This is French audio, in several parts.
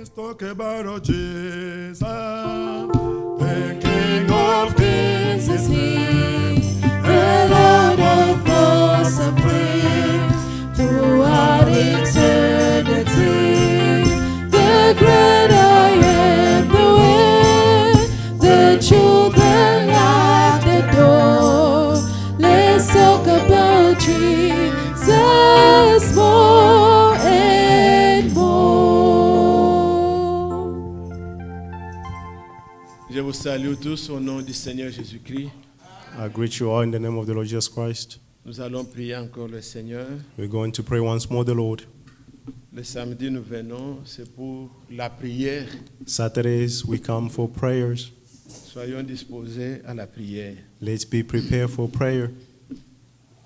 Let's talk about Jesus. The King of Kings is here. The Lord of all supreme, throughout eternity, the great I am, the way, the children at the door. Let's talk about Jesus more and more. Je vous salue tous au nom du Seigneur Jésus-Christ. I greet you all in the name of the Lord Jesus Christ. Nous allons prier encore le Seigneur. We're going to pray once more the Lord. Le samedi, nous venons, c'est pour la prière. Saturdays, we come for prayers. Soyons disposés à la prière. Let's be prepared for prayer.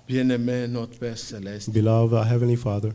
Bien-aimé, notre Père Céleste, Beloved, our Heavenly Father,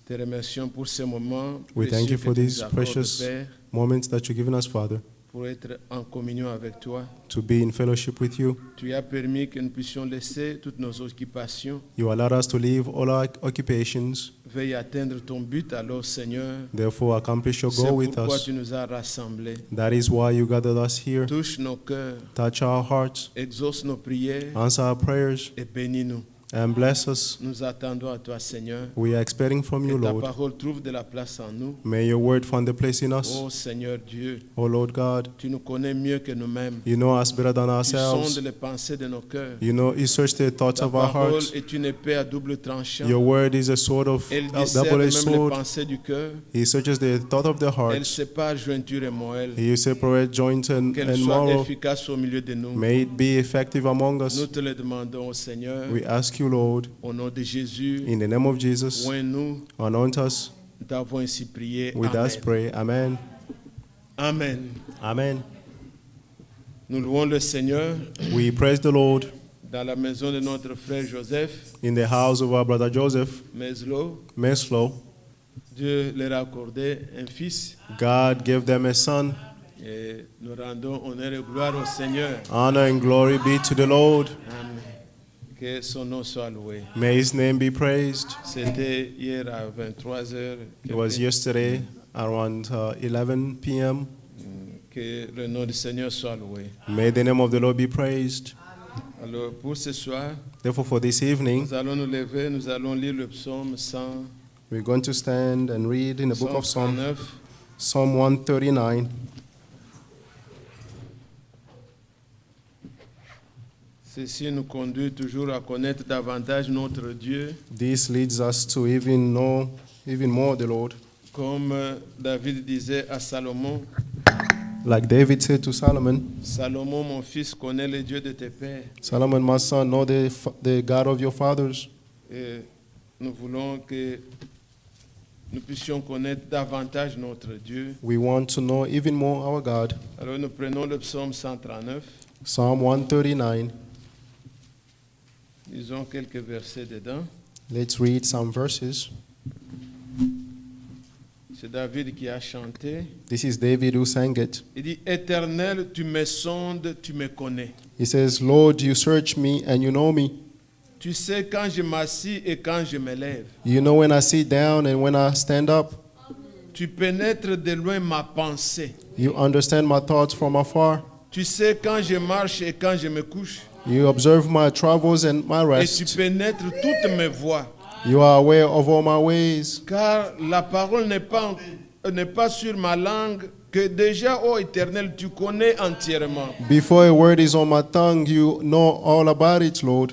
te remercions pour ce moment we thank précieux you for que tu these nous accordes, precious Père, moments that you've given us, Father, pour être en communion avec toi. to be in fellowship with you. Tu as permis que nous puissions laisser toutes nos occupations. You allowed us to leave all our occupations, Veuille atteindre ton but alors, Seigneur. therefore accomplish your C'est goal with pourquoi us. tu nous as rassemblés. That is why you gathered us here. Touche nos cœurs, Touch our hearts, exauce nos prières answer our prayers, et bénis-nous. and bless us. Nous attendons à toi, Seigneur. We are expecting from you, Que ta Lord. parole trouve de la place en nous. May your word find a place in us. Oh Seigneur Dieu, Oh Lord God, tu nous connais mieux que nous-mêmes. you know us better than Tu ourselves. sondes les pensées de nos cœurs. You know, you search the thoughts Ta of our parole hearts. est une épée à double tranchant. Your word is a sword of Elle a discerne double-edged même les sword. pensées du cœur. He searches the thought of the Elle heart. sépare jointure et moelle. He separate joints and Qu'elle soit marrow. efficace au milieu de nous. May it be effective among us. Nous te le demandons, Seigneur, We ask you, Lord, au nom de Jésus. in the name of Jesus, Oins-nous. anoint us. Nous t'avons ainsi prié. With us Amen. pray. Amen. Amen. Amen. Nous louons le Seigneur We praise the Lord dans la maison de notre frère Joseph in the house of our brother Joseph Meslo. Meslow. Dieu leur a accordé un fils. God gave them a son. Et nous rendons honneur et gloire au Seigneur. Honor and glory be to the Lord. Amen. Que son nom soit loué. May his name be praised. C'était hier à 23h. It was yesterday around 11 p.m. Que le nom du Seigneur soit loué. May the name of the Lord be praised. Alors pour ce soir, Therefore, for this evening, nous allons nous lever, nous allons lire le psaume 100, we're going to stand and read in the book of Psalm 139. 139. Ceci nous conduit toujours à connaître davantage notre Dieu, This leads us to even know even more the Lord. comme David disait à Salomon. Like David said to Solomon, Salomon, mon fils, connaît le Dieu de tes pères. Solomon, my son, know the God of your fathers. Et nous voulons que nous puissions connaître davantage notre Dieu. We want to know even more our God. Alors nous prenons le psaume 139, Psalm 139. lisons quelques versets dedans. Let's read some verses. C'est David qui a chanté. This is David who sang it. Il dit, Éternel, tu me sondes, tu me connais. He says, Lord, you search me and you know me. Tu sais quand je m'assis et quand je me lève. You know when I sit down and when I stand up. Tu pénètres de loin ma pensée. You understand my thoughts from afar. Tu sais quand je marche et quand je me couche. You observe my travels and my Et tu rest. pénètres toutes mes voies. You are aware of all my ways. Car la parole n'est pas sur ma langue, que déjà, ô Éternel, tu connais entièrement. Before a word is on my tongue, you know all about it, Lord.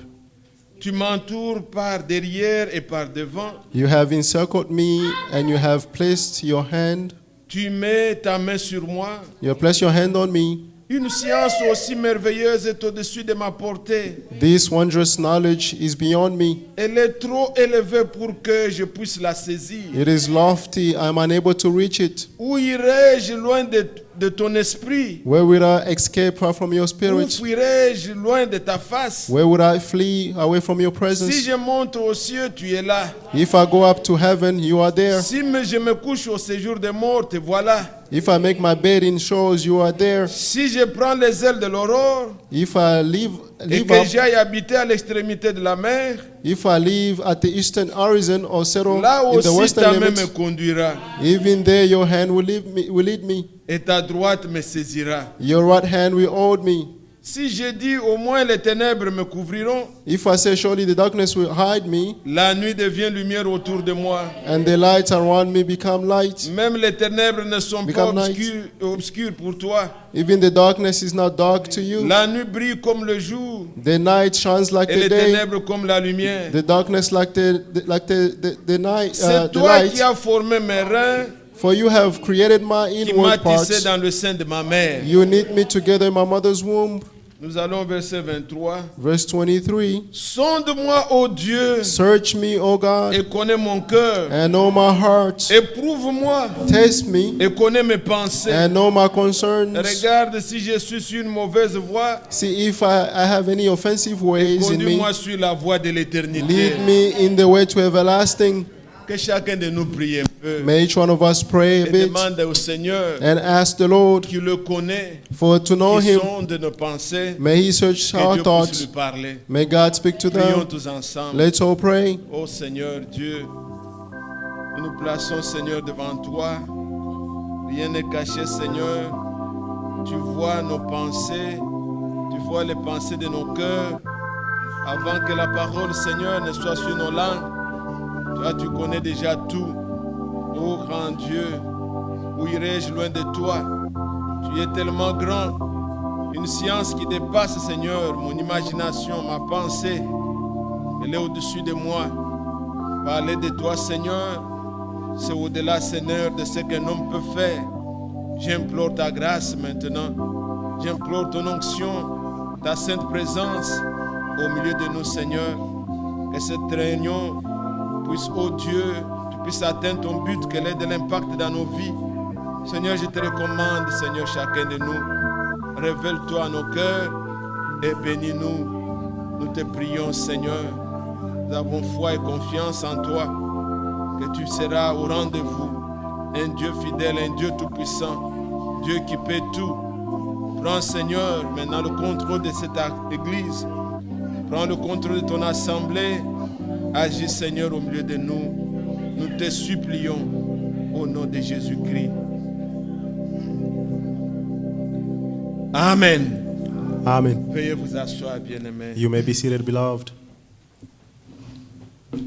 Tu m'entoures par derrière et par devant. You have encircled me and you have placed your hand. Tu mets ta main sur moi. You have placed your hand on me. Une science aussi merveilleuse est au-dessus de ma portée. This wondrous knowledge is beyond me. Elle est trop élevée pour que je puisse la saisir. It is lofty. I am unable to reach it. Où irai-je loin de ton esprit? Where would I escape far from your Où spirit? fuirai-je loin de ta face? Where would I flee away from your Si presence? je monte aux cieux, tu es là. If I go up to heaven, you are there. Si je me couche au séjour des morts, te voilà. If I make my bed in shores, you are there. Si je prends les ailes de l'aurore If I et live que up, j'aille habiter à l'extrémité de la mer, if I live at the eastern horizon or settle là in the aussi western ta main me limits, conduira even there your hand will lead me. et ta droite me saisira. Your right hand will hold me. Si je dis au moins les ténèbres me couvriront, If I say surely the darkness will hide me, la nuit devient lumière autour de moi. and the lights around me become light. Même les ténèbres ne sont pas Become night. obscures pour toi. Even the darkness is not dark to you. La nuit brille comme le jour The night shines like et the les day. ténèbres comme la lumière. The darkness like the night, C'est the toi qui light. as formé mes reins, For you have created my qui m'as inward tissé parts. dans le sein de ma mère. You knit me together in my mother's womb. Nous allons au verset 23. Verse 23. Sonde-moi, ô Dieu, Search me, O God, et connais mon cœur. and know my heart. Éprouve-moi Test me et connais mes pensées. and know my concerns. Regarde si je suis sur une mauvaise voie. See if I have any offensive ways in me. Conduis-moi sur la voie de l'éternité. Lead me in the way to everlasting. Que chacun de nous prie un peu May each one of us pray a et bit demande au Seigneur and ask the Lord qui le connaît, for to know qui Him. sonde nos pensées, May He search que our Dieu puisse thoughts. lui parler. May God speak to Prions them. tous ensemble. Let's all pray. Ô Seigneur Dieu, nous nous plaçons, Seigneur, devant toi. Rien n'est caché, Seigneur. Tu vois nos pensées, tu vois les pensées de nos cœurs. Avant que la parole, Seigneur, ne soit sur nos langues, toi, tu connais déjà tout. Ô grand Dieu, où irais-je loin de toi? Tu es tellement grand. Une science qui dépasse, Seigneur, mon imagination, ma pensée. Elle est au-dessus de moi. Parler de toi, Seigneur, c'est au-delà, Seigneur, de ce qu'un homme peut faire. J'implore ta grâce maintenant. J'implore ton onction, ta sainte présence au milieu de nous, Seigneur. Que cette réunion puisse, oh Dieu, tu puisses atteindre ton but, qu'elle ait de l'impact dans nos vies. Seigneur, je te recommande, Seigneur, chacun de nous. Révèle-toi à nos cœurs et bénis-nous. Nous te prions, Seigneur. Nous avons foi et confiance en toi, que tu seras au rendez-vous. Un Dieu fidèle, un Dieu tout-puissant, Dieu qui peut tout. Prends, Seigneur, maintenant le contrôle de cette église. Prends le contrôle de ton assemblée. Agis, Seigneur, au milieu de nous. Nous te supplions au nom de Jésus-Christ. Amen. Amen. Veuillez vous asseoir, bien-aimés. You may be seated, beloved.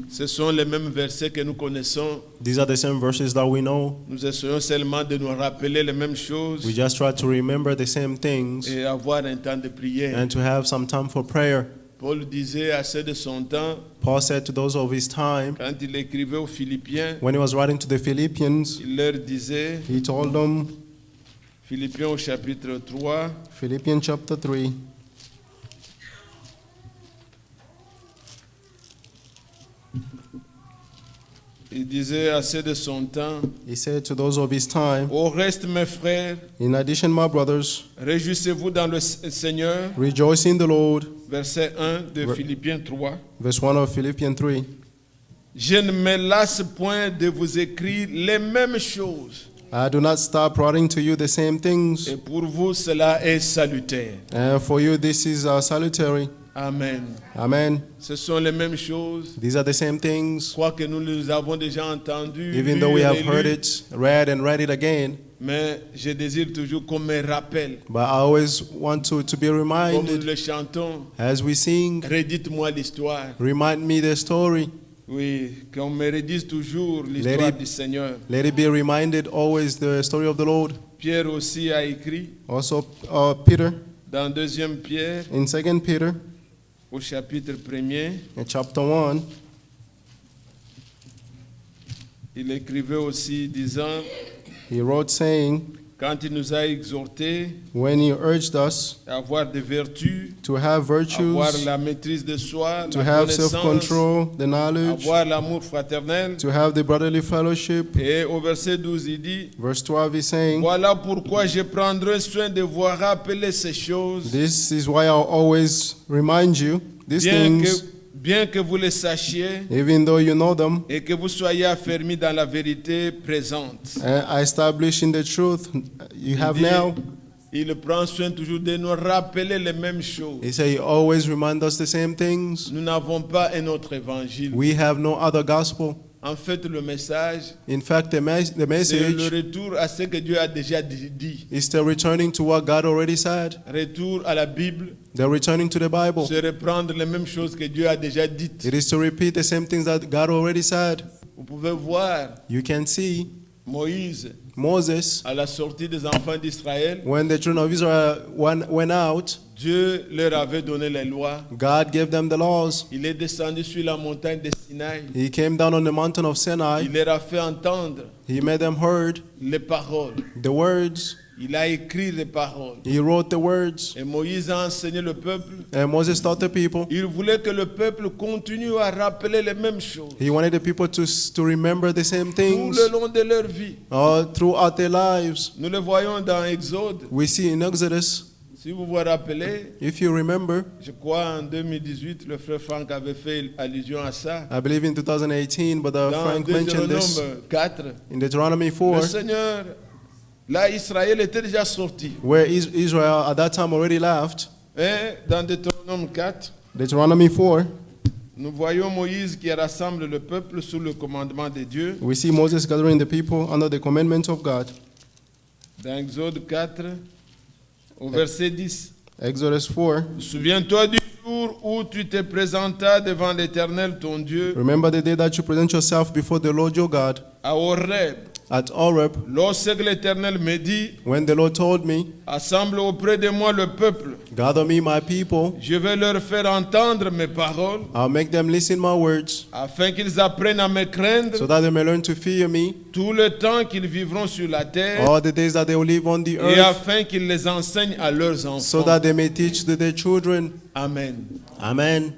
Ce sont les mêmes versets que nous connaissons. These are the same verses that we know. Nous essayons seulement de nous rappeler les mêmes choses We just try to remember the same things et avoir un temps de prière. and to have some time for prayer. Paul disait à ceux de son temps, Paul said to those of his time, quand il écrivait aux Philippiens, when he was writing to the Philippians, il leur disait, he told them, Philippiens au chapitre 3, Philippians chapter 3, il disait à ceux de son temps, he said to those of his time, au reste mes frères, in addition, my brothers, réjouissez-vous dans le Seigneur. rejoice in the Lord. Verset 1 de Ver- Philippiens 3. Verse 1 of Philippians 3. Je ne me lasse point de vous écrire les mêmes choses. I do not stop writing to you the same things, Et pour vous, cela est salutaire. and for you this is salutary. Amen. Amen. Ce sont les mêmes choses. These are the same things, Quoique nous les avons déjà entendus, even though we lus have et heard relus, it, read and read it again. mais je désire toujours qu'on me rappelle. But I always want to be Comme nous reminded le chantons, as we sing, redites-moi l'histoire. remind me the story. Oui, qu'on me redise toujours l'histoire it- du Seigneur. Let it be reminded always the story of the Lord. Pierre aussi a écrit Also, Peter, dans 2 Pierre, in 2 Peter, au chapitre 1er, in chapter 1, il écrivait aussi disant, he wrote saying, quand il nous a exhortés when he urged us à avoir des vertus, to have virtues, avoir la maîtrise de soi, to la have connaissance, self-control, the knowledge, avoir l'amour fraternel. to have the brotherly fellowship. Et au verset 12, il dit, Verse 12 is saying, voilà pourquoi je prendrai soin de vous rappeler ces choses, this is why I'll always remind you these bien que things, bien que vous les sachiez even though you know them, et que vous soyez affermis dans la vérité présente. established in the truth you have Il dit, now. il prend soin toujours de nous rappeler les mêmes choses. He said, he always remind us the same things. Nous n'avons pas un autre évangile. We have no other gospel. En fait, le message, In fact, the c'est le message retour à ce que Dieu a déjà dit. is still returning to what God already said. Retour à la Bible, They're returning to the Bible. c'est reprendre les mêmes choses que Dieu a déjà dites. It is to repeat the same things that God already said. Vous pouvez voir You can see Moïse, Moses, à la sortie des enfants d'Israël, when the children of Israel went out, Dieu leur avait donné les lois. God gave them the laws. Il est descendu sur la montagne de Sinaï. He came down on the mountain of Sinai. Il leur a fait entendre He made them heard les paroles. the words. Il a écrit les paroles. He wrote the words. Et Moïse a enseigné le peuple. And Moses taught the people. Il voulait que le peuple continue à rappeler les mêmes choses He wanted the people to remember the same tout things le long de leur vie. all throughout their lives. Nous le voyons dans Exode. We see in Exodus, Si vous vous rappelez, if you remember, je crois en 2018, le frère Franck avait fait allusion à ça. I believe in 2018, but Dans Frank mentioned this Deutéronome 4, in Deuteronomy le 4, Seigneur, là Israël était déjà sorti. where Israel at that time already left. Et dans Deutéronome 4, Deuteronomy 4, nous voyons Moïse qui rassemble le peuple sous le commandement de Dieu. we see Moses gathering the people under the commandments of God. Dans Exode 4, au verset 10. Exodus 4, Souviens-toi du jour où tu te présentas devant l'Éternel ton Dieu remember the day that you present yourself before the Lord your God à Horeb. at Horeb, Lorsque l'Éternel me dit, when the Lord told me, assemble auprès de moi le peuple, gather me my people, je vais leur faire entendre mes paroles, I'll make them listen my words, afin qu'ils apprennent à me craindre so that they may learn to fear me tout le temps qu'ils vivront sur la terre, all the days that they will live on the et earth, afin qu'ils les enseignent à leurs so enfants. that they may teach to their children. Amen. Amen.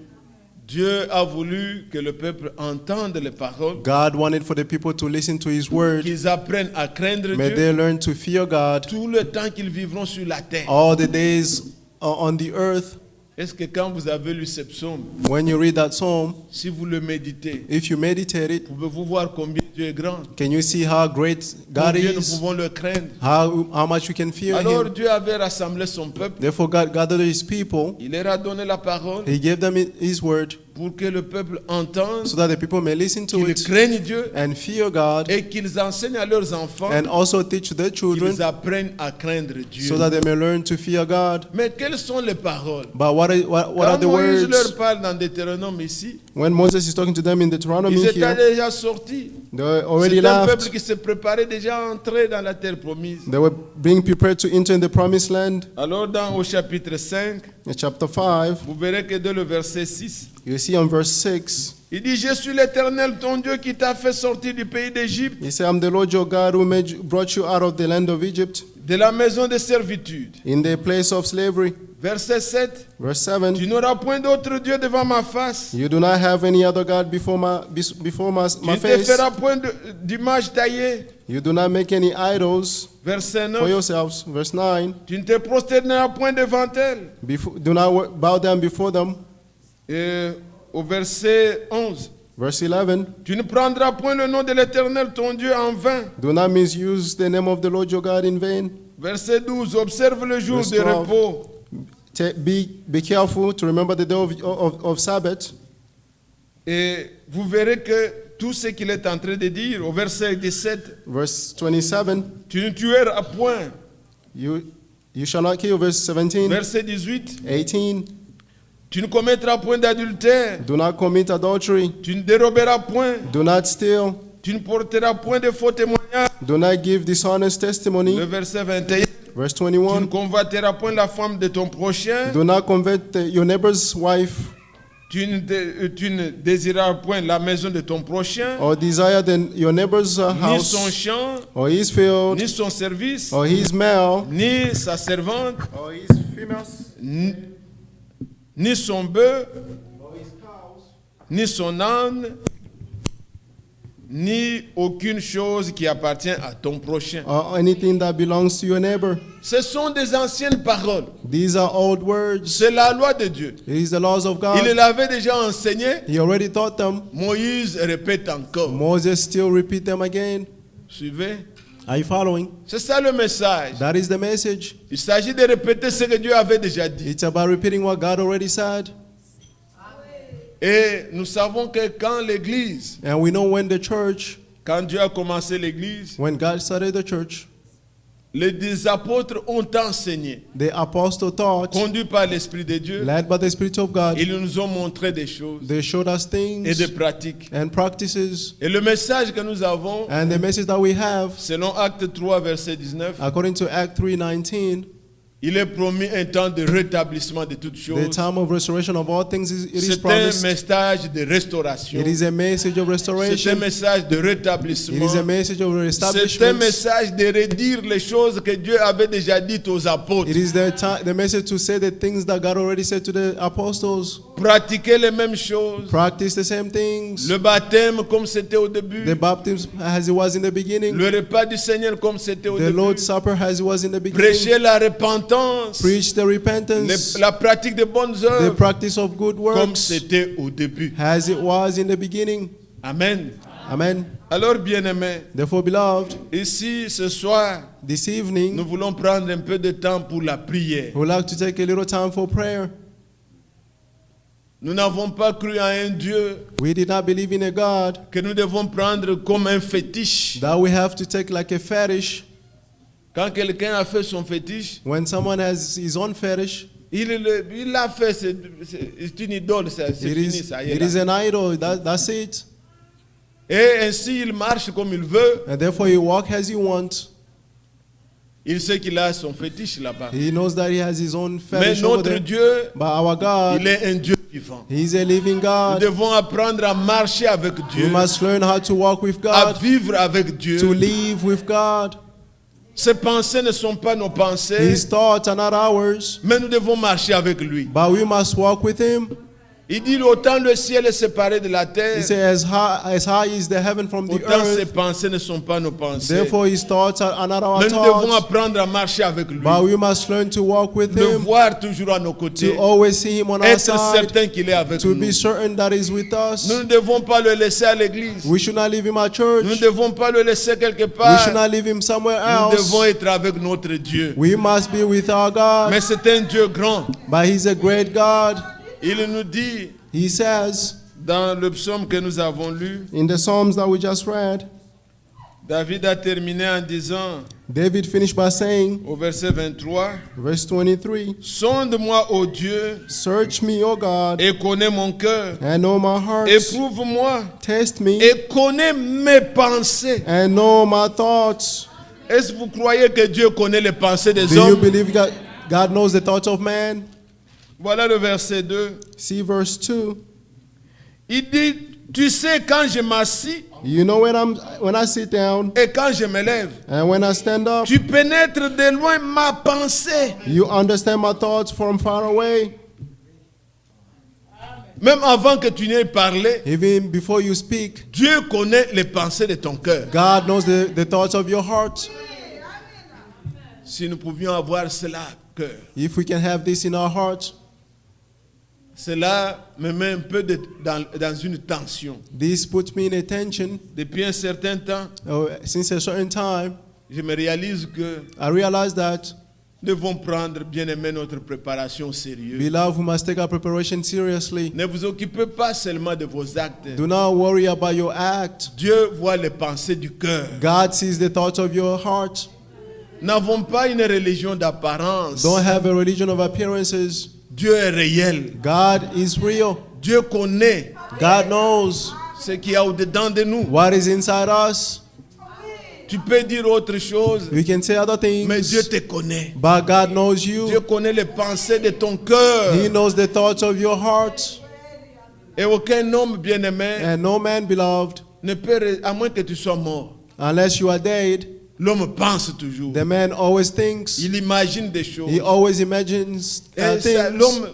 Dieu a voulu que le peuple entende les paroles, God wanted for the people to listen to his word. qu'ils apprennent à craindre May Dieu they learn to fear God tout le temps qu'ils vivront sur la terre. all the days on the earth. Est-ce que quand vous avez lu ce psaume, When you read that psalm, si vous le méditez, if you meditate it, pouvez-vous voir combien Dieu est grand, can you see how great God combien nous is? pouvons le craindre? How much we can fear Alors him. Dieu avait rassemblé son peuple, Therefore God gathered his people. il leur a donné la parole He gave them his word pour que le peuple entende, so that the people may listen to qu'ils it craignent Dieu and fear God et qu'ils enseignent à leurs enfants, and also teach their children qu'ils apprennent à craindre Dieu. so that they may learn to fear God. Mais quelles sont les paroles? But what are Quand the Moïse words? leur parle dans Deutéronome ici, When Moses is talking to them in Deuteronomy ils étaient here, déjà sortis. they already C'est un peuple left. qui se préparait déjà à entrer dans la terre promise. They were being prepared to enter in the promised land. Alors au chapitre 5, In chapter 5, vous verrez que dès le verset 6, you see on verse 6, il dit, je suis l'Éternel ton Dieu qui t'a fait sortir du pays d'Égypte, he said, I'm the Lord your God who brought you out of the land of Egypt, de la maison de servitude. in the place of slavery. Verset 7, Verse 7, tu n'auras point d'autre Dieu devant ma face. you do not have any other God before my Tu ne te face. feras point d'image taillée. You do not make any idols Verset for 9, yourselves. Verse 9, tu ne te prosterneras point devant elle. do not bow down before them. Et au verset 11, Verse 11, tu ne prendras point le nom de l'Éternel ton Dieu en vain. do not misuse the name of the Lord your God in vain. Verset 12, observe le jour Verse de 12. repos. Be careful to remember the day of Sabbath. Et vous verrez que tout ce qu'il est en train de dire au verset 17, Verse 27, tu ne tueras point. you shall not kill. Verse 17, Verset 18, 18, tu ne commettras point d'adultère. do not commit adultery. Tu ne déroberas point. Do not steal. Tu ne porteras point de faux témoignages. Do not give dishonest Le testimony. verset 21, Verse tu ne 21, convoiteras point la femme de ton prochain. do not covet your neighbor's wife Tu ne désireras point la maison de ton prochain, or desire your neighbor's ni son house champ, or his field ni son service, or his male ni sa servante, or his females ni son bœuf, or his cows ni son âne, ni aucune chose qui appartient à ton prochain. or anything that belongs to your neighbor. Ce sont des anciennes paroles. These are old words. C'est la loi de Dieu. It is the laws of Il God. l'avait déjà enseigné. He already taught them. Moïse répète encore. Moses still repeat them again. Suivez. Are you following? C'est ça le message. That is the message. Il s'agit de répéter ce que Dieu avait déjà dit. It's about repeating what God already said. Et nous savons que quand l'église, And we know when the church, quand Dieu a commencé l'église, when God started the church, les apôtres ont enseigné, the apostle taught, conduits par l'Esprit de Dieu. led by the Spirit of God. Ils nous ont montré des choses They showed us et things des pratiques. and practices. Et le message que nous avons, And the message that we have, selon Acte 3, verset 19, according to Act 3:19, il est promis un temps de rétablissement de toutes the choses. time of restoration of all things it is C'est un promised. message de restauration. It is a message of C'est un restoration. message de It is a rétablissement. message of C'est un establishment. message de redire les choses que Dieu avait déjà dites aux apôtres. It is the message to say the things that God already said to the apostles. Pratiquer les mêmes choses. Practice the same things. Le baptême comme c'était au début. The baptism as it was in the beginning. Le repas du Seigneur comme c'était au The début. Lord's Supper as it was in the beginning. Prêcher la repentance. Preach the repentance. La pratique de bonnes The œuvres practice of good comme works c'était au début. as it was in the beginning. Amen. Amen. Alors, bien-aimés, Therefore, beloved, ici ce soir, this nous evening, voulons prendre un peu de temps pour la prière. we would like to take a little time for prayer. Nous n'avons pas cru à un Dieu We did not believe in a God que nous devons prendre comme un fétiche. that we have to take like a fetish. Quand quelqu'un a fait son fétiche, When someone has his own fetish, il l'a fait, c'est une idole, c'est fini, ça y est. it is Là. an idol. That's it. Et ainsi, il marche comme il veut. And therefore, he walk as he wants. Il sait qu'il a son fétiche là-bas. He knows that he has his own Mais fetish over notre there. Dieu, But our God, il est un Dieu vivant. He is a living Nous God. devons apprendre à marcher avec We Dieu, must learn how to walk with à God, vivre avec to Dieu. live with God. Ses pensées ne sont pas nos pensées, His thoughts are not ours, mais nous devons marcher avec lui. but we must walk with Him. Il dit autant le ciel est séparé de la He terre, says, as high is the heaven from the autant ses earth. pensées ne sont pas nos pensées. Therefore, His thoughts are not our Mais nous devons thoughts. apprendre à marcher avec lui, But we must learn to walk with le Him, voir toujours à nos côtés, to always see Him on our être side, certain qu'il est avec to nous. be certain that He's with us. Nous ne devons pas le laisser à l'église. We should not leave Him at Nous ne church. devons pas le laisser quelque We part. should not leave Him somewhere Nous devons else. être avec notre Dieu. We must be with our God. Mais c'est un Dieu grand. But He's a great God. Il nous dit He says dans le psaume que nous avons lu, in the Psalms that we just read, David a terminé en disant David finished by saying, au verset 23, verse 23, sonde-moi, ô Dieu, search me, O God, et connais mon cœur. and know my heart. Éprouve-moi Test me et connais mes pensées. and know my thoughts. Est-ce que vous croyez que Dieu connaît les pensées des Do you hommes? believe God knows the thoughts of man? Voilà le verset 2. See verse 2. Il dit, tu sais quand je m'assis You know when I sit down et quand je me lève, and when I stand up, tu pénètres de loin ma pensée. you understand my thoughts from far away. Même avant que tu n'aies parlé, Even before you speak, Dieu connaît les pensées de ton cœur. God knows the thoughts of your heart. Si nous pouvions avoir cela, cœur, If we can have this in our hearts, cela me met un peu dans une tension. this puts me in a tension. Depuis un certain temps, Since a certain time, je me réalise que I realized that, nous devons prendre bien aimé notre préparation au sérieux. beloved, we must take our preparation seriously. Ne vous occupez pas seulement de vos actes. Do not worry about your act. Dieu voit les pensées du cœur. God sees the thoughts of your heart. N'avons pas une religion d'apparence. Don't have a religion of appearances. Dieu est réel. God is real. Dieu connaît God knows ce qu'il y a au-dedans de nous. what is inside us. Tu peux dire autre chose, We can say other mais Dieu things, te connaît. but God knows Dieu you. connaît les pensées de ton cœur. He knows the thoughts of your heart. Et aucun homme bien-aimé And no man, beloved, ne peut, à moins que tu sois mort. unless you are dead, L'homme pense toujours. the man always thinks. Il imagine des choses. He always imagines Et things. l'homme,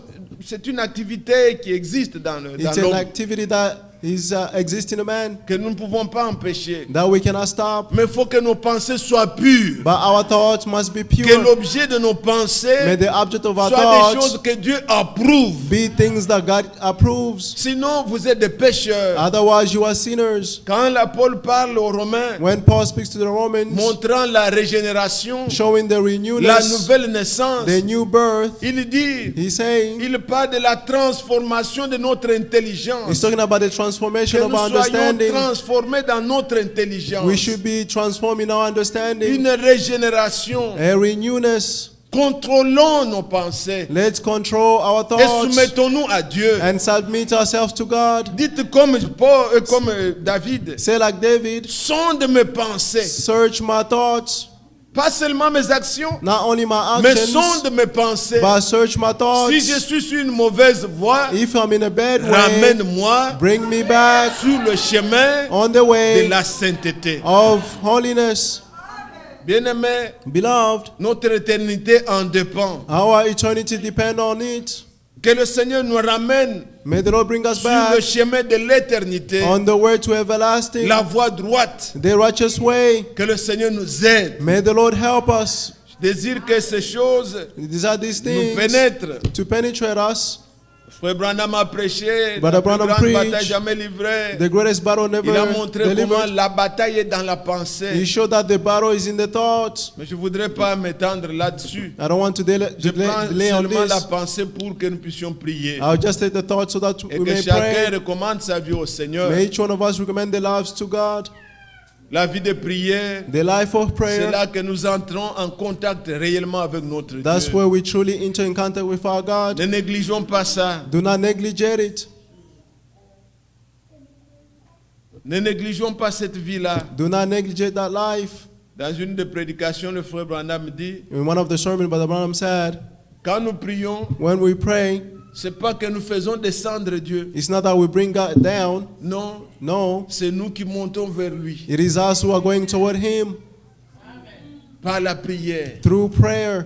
c'est une activité qui existe dans It's an l'homme. activity that exists in a man que nous ne pouvons pas empêcher. that we cannot stop. Mais il faut que nos pensées soient pures. But our thoughts must be Que pure. l'objet de nos May pensées the object of our soit des thoughts choses que Dieu approuve. be things that God approves. Sinon, vous êtes des pécheurs. Otherwise, you are sinners. Quand Paul parle aux Romains, When Paul speaks to the Romans, montrant la régénération, showing the la renewness, nouvelle naissance, the new birth, il dit, he's saying, il parle de la transformation de notre he's intelligence. talking about the Que transformation of nous our soyons understanding. transformés dans notre intelligence. We should be transformed in our understanding. Une régénération. A renewness. Contrôlons nos pensées Let's control our et thoughts soumettons-nous à Dieu. and submit ourselves to God. Dites comme Paul, comme David, Say like David, sonde mes pensées, search my thoughts, pas seulement mes actions, not only my mais actions, sonde mes pensées. but search my Si je thoughts. suis sur une mauvaise voie, If I'm in a bad way, ramène-moi bring me back sur le chemin on the de way la sainteté. of holiness. Bien-aimés, Beloved, notre éternité en dépend. our eternity depends on it. Que le Seigneur nous ramène May the Lord bring us sur le back chemin de l'éternité, on the way to everlasting, la voie droite. the righteous way. Que le Seigneur nous aide. May the Lord help us. Je désire que ces choses These are these nous things pénètrent. to penetrate us. Frère Branham a prêché Brother la plus Branham grande preached bataille jamais livrée. The greatest battle never Il a montré comment delivered. la bataille est dans la He pensée. showed that the battle is in the thoughts. Mais je ne voudrais pas m'étendre là-dessus. I don't want to delay, Je prends delay on seulement la this. pensée pour que nous puissions prier. I'll just take the thoughts so that Et we que may chacun pray. recommande sa vie au Seigneur. May each one of us recommend their lives to God. La vie de prière, The life of c'est prayer. là que nous entrons en contact réellement avec notre That's Dieu. where we truly enter in contact with our God. Ne négligeons pas ça. Do not negligent it. Ne négligeons pas cette vie-là. Do not negligent that life. Dans une des prédications, le frère Branham dit, In one of the sermons, Brother Branham said, quand nous prions, when we pray, c'est pas que nous faisons descendre Dieu. it's not that we bring God down. Non, No, c'est nous qui montons vers lui it is us who are going toward Him par la prière. through prayer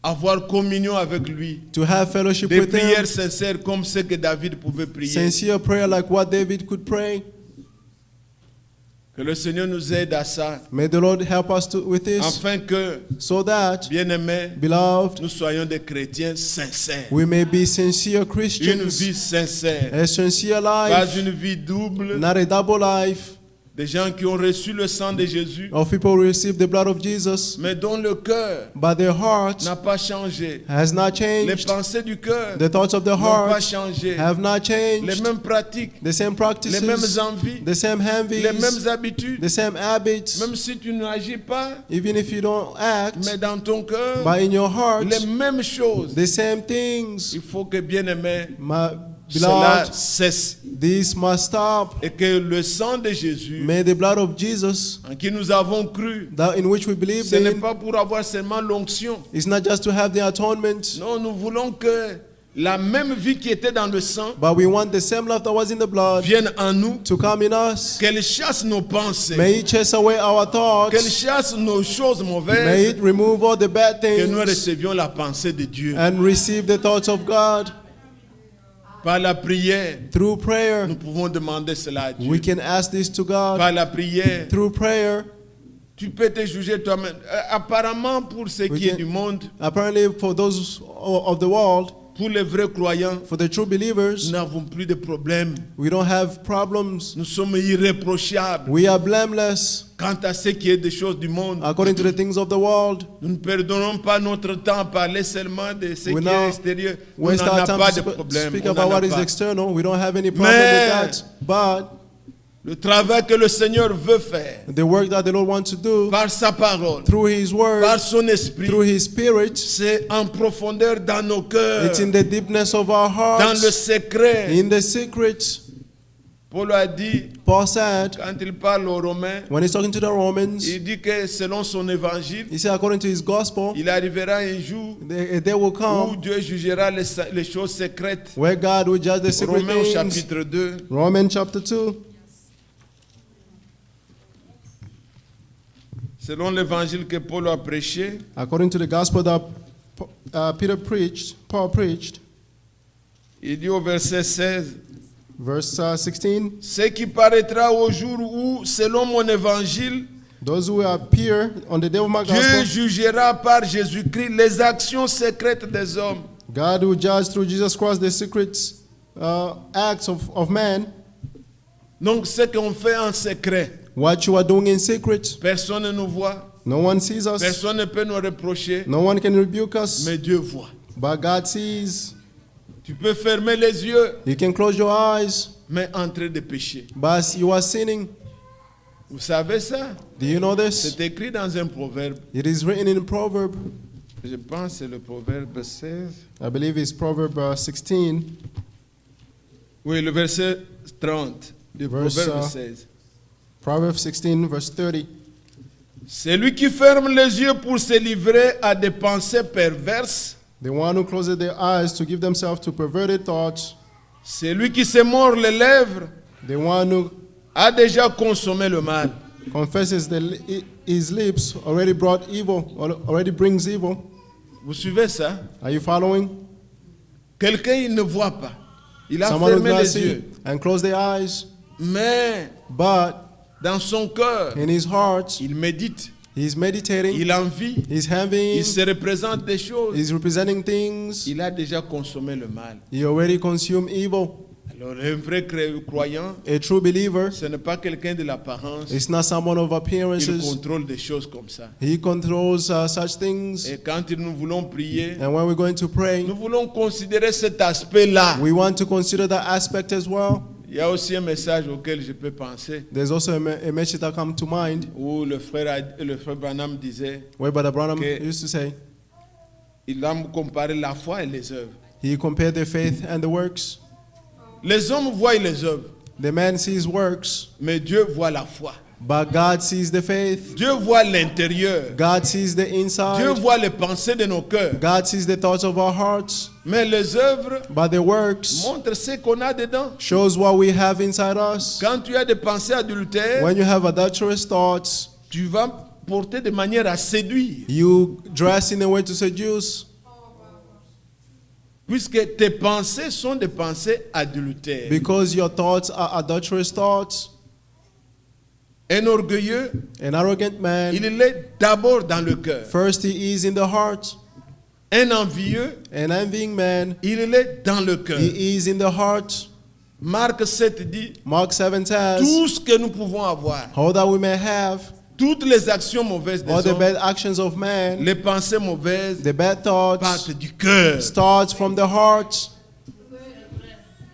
Avoir communion avec lui. to have fellowship Des with Him. prières sincères comme ce que David pouvait prier. Sincere prayer like what David could pray. Que le Seigneur nous aide à ça. May the Lord help us with this Afin que, so that, bien-aimés, beloved, nous soyons des chrétiens sincères. we may be sincere Une Christians. vie sincère. A sincere Pas life, une vie double. not a double life. Des gens qui ont reçu le sang de Jésus, Of people who receive the blood of Jesus, mais dont le cœur but their heart n'a pas changé. has not Les changed. pensées du cœur The thoughts of the n'ont pas heart changé. have not Les changed. mêmes pratiques, The same les mêmes practices, envies, the same les mêmes envies, habitudes. the same habits. Même si tu n'agis pas, Even if you don't act, mais dans ton cœur, but in your heart, les mêmes choses. the same things. Il faut que, bien-aimé, My cela beloved, cesse. this must stop. Et que le sang de Jésus, May the blood of Jesus, en qui nous avons cru, that in which we believe ce n'est in, pas pour avoir seulement l'onction. is not just to have the atonement, Non, nous voulons que la même vie qui était dans le sang but we want the same love that was in the blood vienne en nous, to come in us. qu'elle chasse nos pensées, May it chase away our qu'elle thoughts. chasse nos choses May mauvaises, it remove all the bad que nous things recevions la pensée de Dieu. and receive the thoughts of God. Par la prière, Through prayer, nous pouvons demander cela à Dieu. we can ask this to God. Par la prière, Through prayer, tu peux te juger toi-même. Apparemment, pour ce We qui est can- du monde, apparently for those of the world, pour les vrais croyants, for the true nous believers, n'avons plus de problèmes. we don't have problems. Nous sommes irréprochables. We are blameless Quant à ce qui est des choses du monde, according to the things of the world. nous ne perdons pas notre temps à parler seulement de ce We qui now est extérieur. On waste n'en our a time pas to de problème. speak On about n'en a what is pas. external. We don't have any problem Mais- with that. But Le travail que le Seigneur veut faire the work that the Lord wants to do par sa parole, through His Word, par son esprit, through His Spirit, c'est en profondeur dans nos cœurs, it's in the deepness of our dans le hearts, secret. in the secret. Paul a dit, Paul said, quand il parle aux Romains, when he's talking to the Romans, il dit que selon son évangile, he said, according to his gospel, il arrivera un jour a day will où come Dieu jugera les choses secrètes. where God will judge the secret Romains au things. chapitre 2. Romans chapter 2. Selon l'évangile que Paul a prêché, According to the gospel that Paul preached, il dit au verset 16, Verse 16. Ce qui paraîtra au jour où, selon mon évangile, Those who appear on the day of my Dieu gospel, jugera par Jésus-Christ les actions secrètes des hommes. God will judge through Jesus Christ the secret acts of man. Donc ce qu'on fait en secret, What you are doing in secret, personne ne nous voit, no one sees us, personne ne peut nous reprocher, no one can rebuke us, mais Dieu voit. but God sees. Tu peux fermer les yeux, You can close your eyes, mais en train de pécher. but you are sinning. Vous savez ça? Do you know this? C'est écrit dans un proverbe. It is written in Proverb. Je pense que c'est le proverbe 16. I believe it's Proverb 16, Oui, le verset 30 du Verse, proverbe 16. Proverbs 16, verse 30. Celui qui ferme les yeux pour se livrer à des pensées perverses, The one who closes their eyes to give themselves to perverted thoughts, celui qui se mord les lèvres, the one who a déjà consommé le mal. confesses his lips already brought evil, already brings evil. Vous suivez ça? Are you following? Quelqu'un, il ne voit pas. Il a Someone who fermé does not les see yeux. and close their eyes, Mais but dans son cœur, in his heart, il médite, he's meditating, il envie, he's having, il se représente des choses. he's representing things. Il a déjà consommé le mal. He already consumed evil. Alors, un vrai croyant, A true believer ce n'est pas quelqu'un de l'apparence. is not someone of Il appearances. contrôle des choses comme ça. He controls such things. Et quand nous voulons prier, And when we're going to pray, nous voulons considérer cet aspect-là. we want to consider that aspect as well. Il y a aussi un message auquel je peux penser, There's also a message that comes to mind où le frère Branham disait, where Brother Branham Okay. used to say, il a comparé la foi et les œuvres. he compared the faith and the works. Les hommes voient les œuvres, The man sees works, mais Dieu voit la foi. but God sees the faith. Dieu voit l'intérieur. God sees the Dieu inside. voit les pensées de nos cœurs. God sees the thoughts of our hearts. Mais les œuvres But the works montrent ce qu'on a dedans. shows what we have inside us. Quand tu as des pensées adultères, When you have adulterous thoughts, tu vas porter de manière à séduire. you dress in a way to seduce. Puisque tes pensées sont des pensées adultères. Because your thoughts are adulterous thoughts. Un orgueilleux, An arrogant man, il est d'abord dans le cœur. first he is in the heart. Un envieux, An envying man, il est dans le cœur. he is in the heart. Marc 7 dit, Mark 7 says, tout ce que nous pouvons avoir, all that we may have, toutes les actions mauvaises des all the hommes, bad actions of man, les pensées mauvaises the bad thoughts, partent du cœur. starts from the heart.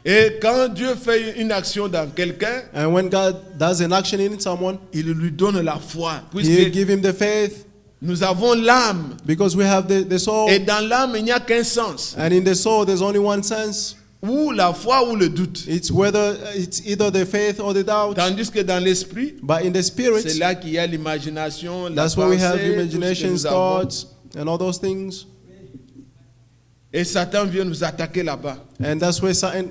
Et quand Dieu fait une action dans quelqu'un, And when God does an action in someone, il lui donne la foi. He'll Puisque give him the faith nous avons l'âme. because we have the soul. Et dans l'âme, il n'y a qu'un sens. And in the soul, there's only one sense. Ou la foi ou le doute. It's either the faith or the doubt. Tandis que dans l'esprit, But in the spirit, c'est là qu'il y a l'imagination, la that's where we have pensée, tout ce que imagination, nous avons. thoughts, and all those things. Et Satan vient nous attaquer là-bas. And that's where Satan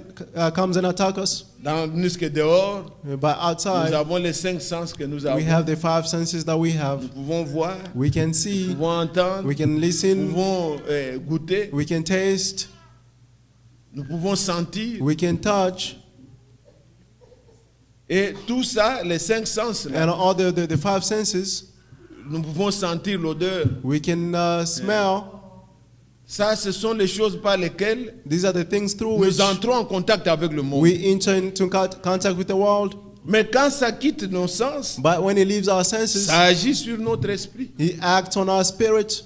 comes and attacks us. Tandis que dehors, But nous outside, avons les 5 sens que nous we avons. have the 5 senses that we have. Nous pouvons voir, We can nous see, pouvons entendre, we can nous listen, pouvons goûter, we can taste, nous pouvons sentir. we can touch, Et tout ça, les 5 sens, là, and all the 5 senses, nous pouvons sentir l'odeur. we can smell. Ça, ce sont les choses par lesquelles These are the things through which nous entrons en contact avec le monde. we enter into contact with the world. Mais quand ça quitte nos sens, But when he leaves our senses, ça agit sur notre esprit. he acts on our spirit.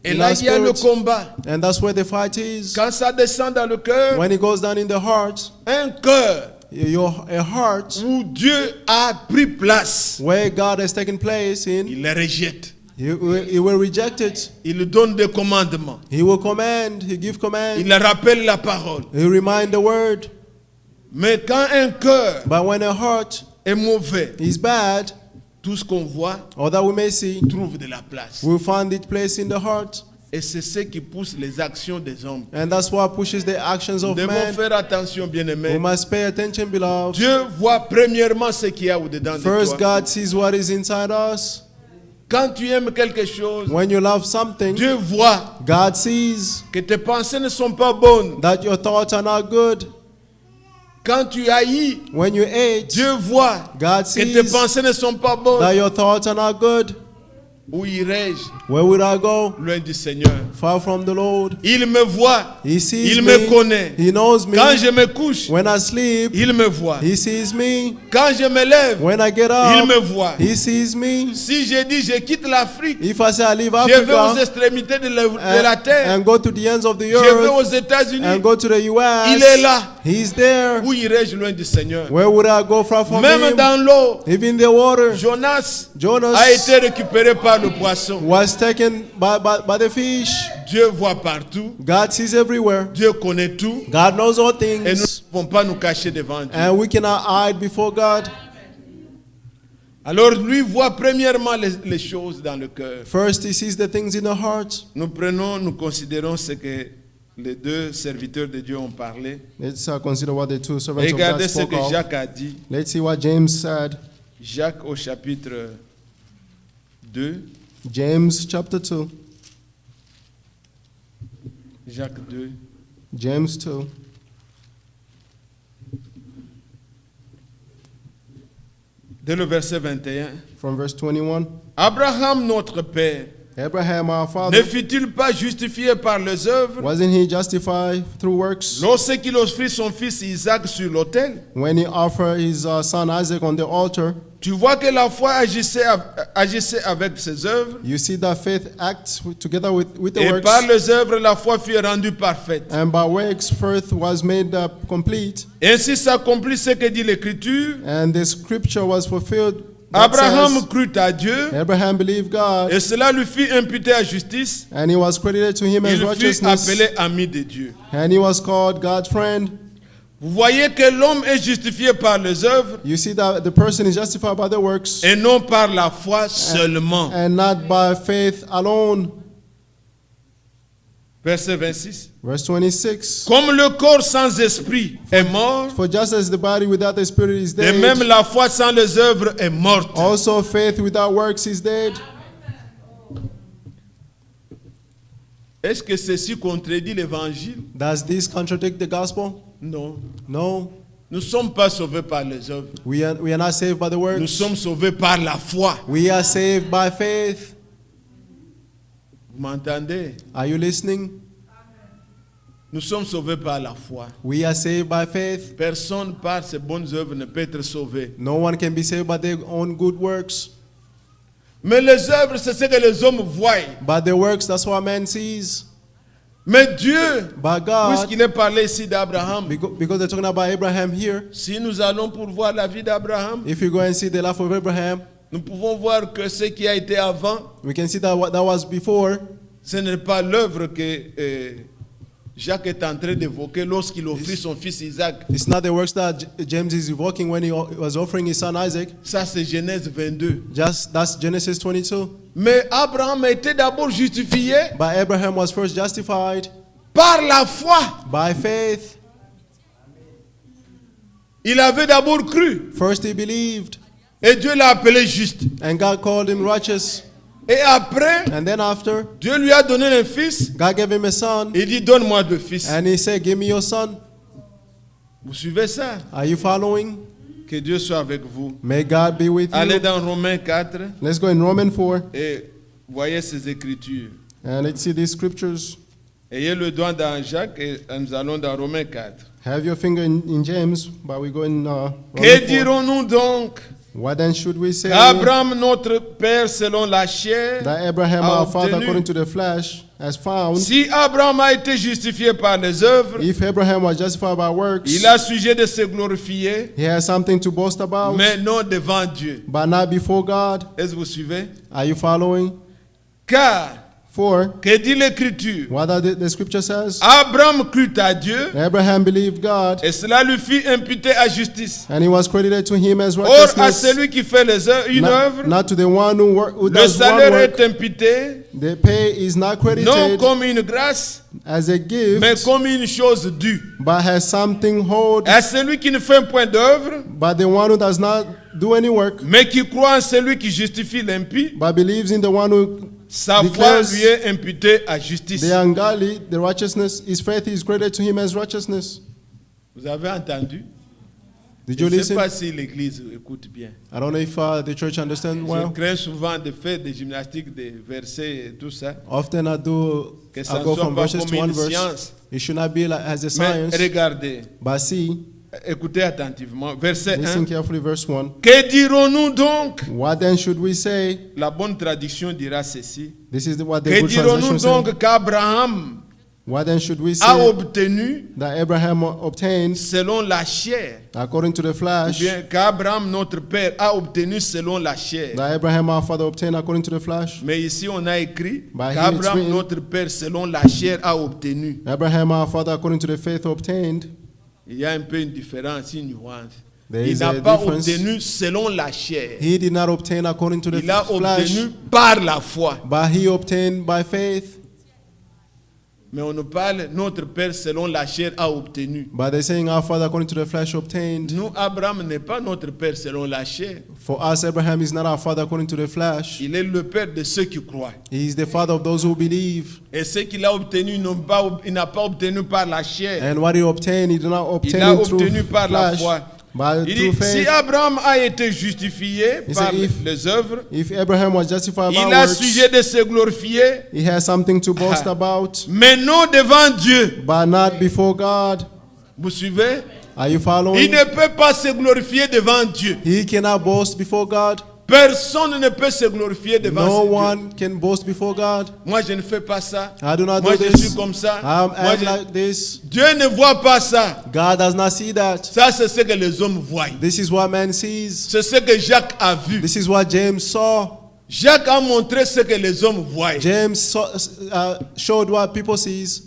Et In là, our il y a le spirit. combat. And that's where the fight is. Quand ça descend dans le cœur, When it goes down in the heart, un cœur a heart où Dieu a pris place, where God has taken place in, il les rejette. he will reject it. Il donne des commandements. He will command, he give command, Il rappelle la parole. he remind the word. Mais quand un cœur But when a heart est mauvais, is bad, tout ce qu'on voit or that we may see, trouve de la place. we'll find it place in the heart. Et c'est ce qui pousse les actions des hommes. And that's what pushes the actions Nous of devons man. faire attention, We bien-aimés. must pay attention, beloved. Dieu voit premièrement ce qu'il y a au-dedans de First, toi. God sees what is inside us. Quand tu aimes quelque chose, When you love something, Dieu voit God sees que tes pensées ne sont pas bonnes. that your thoughts are not good. Quand tu haïs, When you hate, Dieu voit God que tes sees pensées ne sont pas bonnes. that your thoughts are not good. Où irai-je Where would I go? loin du Seigneur? Far from the Lord. Il me voit. He sees Il me. me connaît. He knows me. Quand je me couche, When I sleep, il me voit. He sees me. Quand je me lève, When I get il up, me voit. He sees me. Si je dis je quitte l'Afrique, If I say I leave je vais aux Africa extrémités de la terre, and go to the ends of the je vais earth aux États-Unis, and go to the il est US, là. He's there. Où irai-je loin du Seigneur? Where would I go far from Même Him? dans l'eau, Even the water, Jonas a Jonas été récupéré par le poisson. was taken by the fish. Dieu voit partout. God sees everywhere. Dieu connaît tout. God knows all Et nous ne things. pouvons pas nous cacher devant Dieu. And we cannot hide before God. Alors lui voit premièrement les choses dans le cœur. First, He sees the things in the heart. Nous considérons ce que les deux serviteurs de Dieu ont parlé. Let's consider what the two servants of God Regardez ce spoke que of. Jacques a dit. Let's see what James said. Jacques au chapitre 2. James chapter 2. Jacques 2. James 2. Dès le verset 21. From verse 21. Abraham, notre père, Abraham, our ne father, fut-il pas justifié par les œuvres wasn't he justified through works lorsqu'il offrit son fils Isaac sur l'autel? when he offered his son Isaac on the altar? Tu vois que la foi agissait avec ses œuvres, You see that faith acts together with the et works, par les œuvres, la foi fut rendue parfaite. and by works faith was made complete, Ainsi s'accomplit ce que dit l'Écriture. and the scripture was fulfilled. that Abraham says, crut à Dieu, Abraham believed God, et cela lui fut imputé à justice. and he was credited to him as Il fut righteousness, appelé ami de Dieu. and he was called God's friend. Vous voyez que l'homme est justifié par les œuvres You see that the person is justified by the works et non par la foi seulement. and not by faith alone. Verset 26. Verse 26. Comme le corps sans esprit est mort, For just as the body without the spirit is de dead, même la foi sans les œuvres est morte. also faith without works is dead. Est-ce que ceci contredit l'évangile? Does this contradict the gospel? Non. No. Nous ne sommes pas sauvés par les œuvres. We are not saved by the Nous works. sommes sauvés par la foi. We are saved by faith. Vous m'entendez? Are you listening? Nous sommes sauvés par la foi. We are saved by faith. Personne par ses bonnes œuvres ne peut être sauvé. No one can be saved by their own good works. Mais les œuvres, c'est ce que les hommes voient. But the works, that's what man sees. Mais Dieu, But God, puisqu'il est parlé ici d'Abraham, because they're talking about Abraham here, si nous allons pour voir la vie d'Abraham, if you go and see the life of Abraham, nous pouvons voir que ce qui a été avant, we can see that what that was before. ce n'est pas l'œuvre que Jacques est en train d'évoquer lorsqu'il offrit son fils Isaac. It's not the works that James is evoking when he was offering his son Isaac. Ça, c'est Genèse 22. That's Genesis 22. Mais Abraham a été d'abord justifié But Abraham was first justified par la foi. by faith. Il avait d'abord cru First he believed, et Dieu l'a appelé juste. and God called him righteous. Et après, And then after, Dieu lui a donné un fils. God gave him a son, Il dit, donne-moi le fils. and he said, give me your son. Vous suivez ça? Are you following? Que Dieu soit avec vous. May God be with Allez you. dans Romains 4 Let's go in Romans 4, et voyez ces écritures. and let's see these scriptures. Ayez le doigt dans Jacques et nous allons dans Romains 4. Have your finger in James, but we go in Romans Que 4. dirons-nous donc? What then should we say? Abraham, notre père selon la chair, That Abraham, a our father, obtenu. according to the flesh, has found. Si Abraham a été justifié par les œuvres, If Abraham was justified by works, il a sujet de se glorifier, he has something to boast about, mais non devant Dieu. but not before God. Est-ce que vous suivez? Are you following? Car, For que dit l'Écriture? what the scripture says, Abraham crut à Dieu Abraham believed God, et cela lui fut imputé à justice. and he was credited to him as Or, à righteousness. celui qui fait une œuvre, Not to the one who le does one salaire work. est imputé, The pay is not non credited comme une grâce, as a gift, mais comme une chose due. but has something owed. À celui qui ne fait point d'œuvre, But the one who does not do any work, mais qui croit en celui qui justifie l'impie, but believes in the one who sa foi declares lui est imputée à justice. the ungodly, the righteousness, his faith is credited to him as righteousness. Vous avez entendu? Did Je you ne sais listen? pas si l'église écoute bien. I don't know if the church understands Je well. crains souvent de faire des gymnastiques, des versets et tout ça. Often I Que ça ne go soit from pas verses to comme one une verse. science. It should not be like as a Mais science. regardez, But see, écoutez attentivement. Verset 1. listen carefully, verse 1. Que dirons-nous donc? What then should we say? La bonne traduction dira ceci. This is what the Que good dirons-nous translation says. donc qu'Abraham What then should we a say obtenu that Abraham obtained selon la chair? according to the Ou flesh? bien qu'Abraham, notre père, a obtenu selon la chair. That Abraham our father obtained according to the flesh? Mais ici, on a écrit By here it's qu'Abraham, written- notre père, selon la chair, a obtenu. Abraham our father according to the faith obtained. Il y a un peu une différence, une nuance. There Il is n'a a pas difference. obtenu selon la chair. He did not obtain according to the Il a flesh, obtenu par la foi. but he obtained by faith. Mais on nous parle, notre père, selon la chair, a obtenu. But they're saying our father according to the flesh obtained. Nous, Abraham n'est pas notre père selon la chair. For us, Abraham is not our father according to the flesh. Il est le père de ceux qui croient. He is the father of those who believe. Et ce qu'il a obtenu, il n'a pas obtenu par la chair. And what he obtained, he did not Il obtain l'a it through obtenu par la flesh, foi. but Il through dit, si faith. Abraham a été justifié He par said, if- les œuvres, If Abraham was justified by il a works, sujet de se glorifier, he has something to boast Ah. about, mais non devant Dieu. but not before God. Vous suivez? Are you Il following? ne peut pas se glorifier devant Dieu. He cannot boast before God. Personne ne peut se glorifier devant No Dieu. one can boast before God. Moi, je ne fais pas ça. I do not Moi, do je this. suis comme ça. I'm Moi, je- like this. Dieu ne voit pas ça. God does not see that. Ça, c'est ce que les hommes voient. This is what man sees. C'est ce que Jacques a vu. This is what James saw. Jacques a montré ce que les hommes voient. James showed what people sees.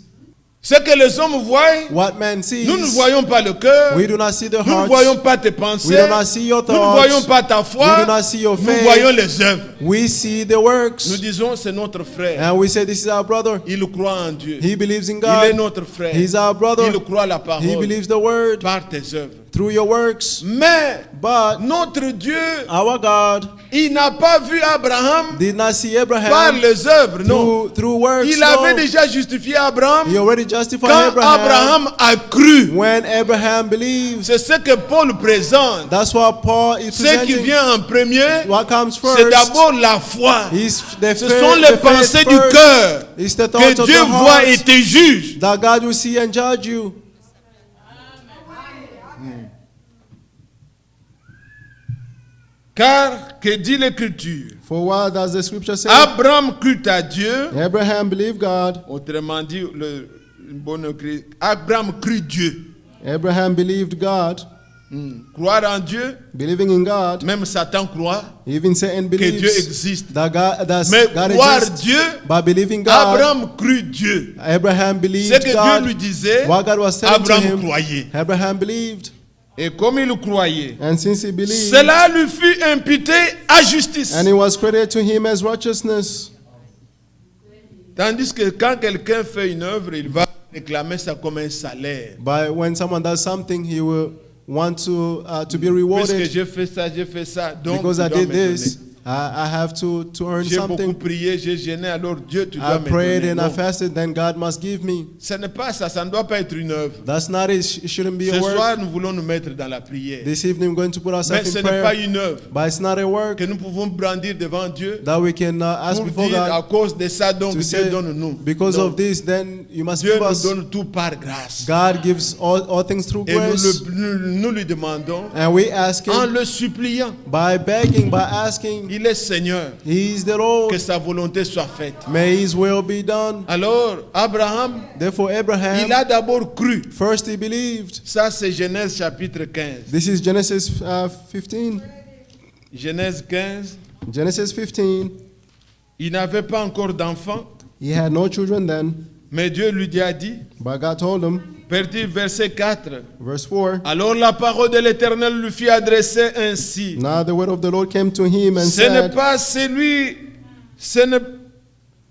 Ce que les hommes voient, What man sees. nous ne voyons pas le cœur. We do not see the Nous ne hearts. voyons pas tes pensées. We do not see your Nous ne thoughts. voyons pas ta foi. We do not see your Nous faith. voyons les œuvres. We see the Nous works. disons, c'est notre frère. And we say, this is our brother. Il croit en Dieu. He believes in Il est God. notre frère. He's our brother. Il croit la He parole believes the word par tes œuvres. through your works. Mais But notre Dieu, our God il n'a pas vu Abraham did not see par Abraham les œuvres, non. through works. Il avait No. déjà justifié Abraham He already justified quand Abraham Abraham a cru. when Abraham believes. C'est ce que Paul présente. That's what Paul is Ce qui presenting. vient en premier, What comes c'est first d'abord la foi. is the Ce faith, sont the les faith pensées du first. cœur It's the que thoughts of Dieu the voit et heart te juge. that God will see and judge you. Car, que dit l'Écriture? For what does the scripture say? Abraham crut à Dieu. Abraham believed God. Autrement dit, une bonne écrit, Abraham crut Dieu. Abraham believed God. Croire en Dieu, Believing in God. même Satan croit Even Satan que Dieu believes existe. that God, Mais God croire exists. Dieu, By believing God, Abraham crut Dieu. Abraham Ce believed que Dieu God. lui disait, What God was telling to Abraham him, croyait. Abraham believed. Et comme il croyait, And since he believed, cela lui fut imputé à justice. and it was credited to him as righteousness. Tandis que quand quelqu'un fait une œuvre, il va réclamer ça comme un salaire. But when someone does something, he will want to be Puisque rewarded. j'ai fait ça, donc Because tu I dois did me this, donner. I have to earn J'ai beaucoup something. prié, j'ai gêné, alors Dieu, tu dois I me prayed donner. and I Non. fasted, then God must give me. Ce n'est pas ça, ça ne doit pas être une œuvre. That's not it. It shouldn't be Ce a work. soir, nous voulons nous mettre dans la prière. This evening, we're going to put Mais ourselves ce in n'est pas prayer. une œuvre But it's not a work que nous pouvons brandir devant Dieu that we can ask pour before dire à God cause de ça, donc to Dieu say, donne-nous. because Non. of this, then you must Dieu give nous us. donne tout par grâce. God gives all things through Et grace. nous lui demandons And we ask en Him le suppliant. by begging, by asking. Il est Seigneur, He is the Lord. que sa volonté soit faite. May His will be done. Alors, Abraham, Therefore, il Abraham, a d'abord cru. first he believed. Ça, c'est Genèse chapitre 15. This is Genesis 15. Genèse 15. Genesis 15. Il n'avait pas encore d'enfant, He had no children then, mais Dieu lui a dit, but God told him, verset 4. verse 4, Alors la parole de l'Éternel lui fut adressée ainsi. now the word of the Lord came to him and Ce n'est said, pas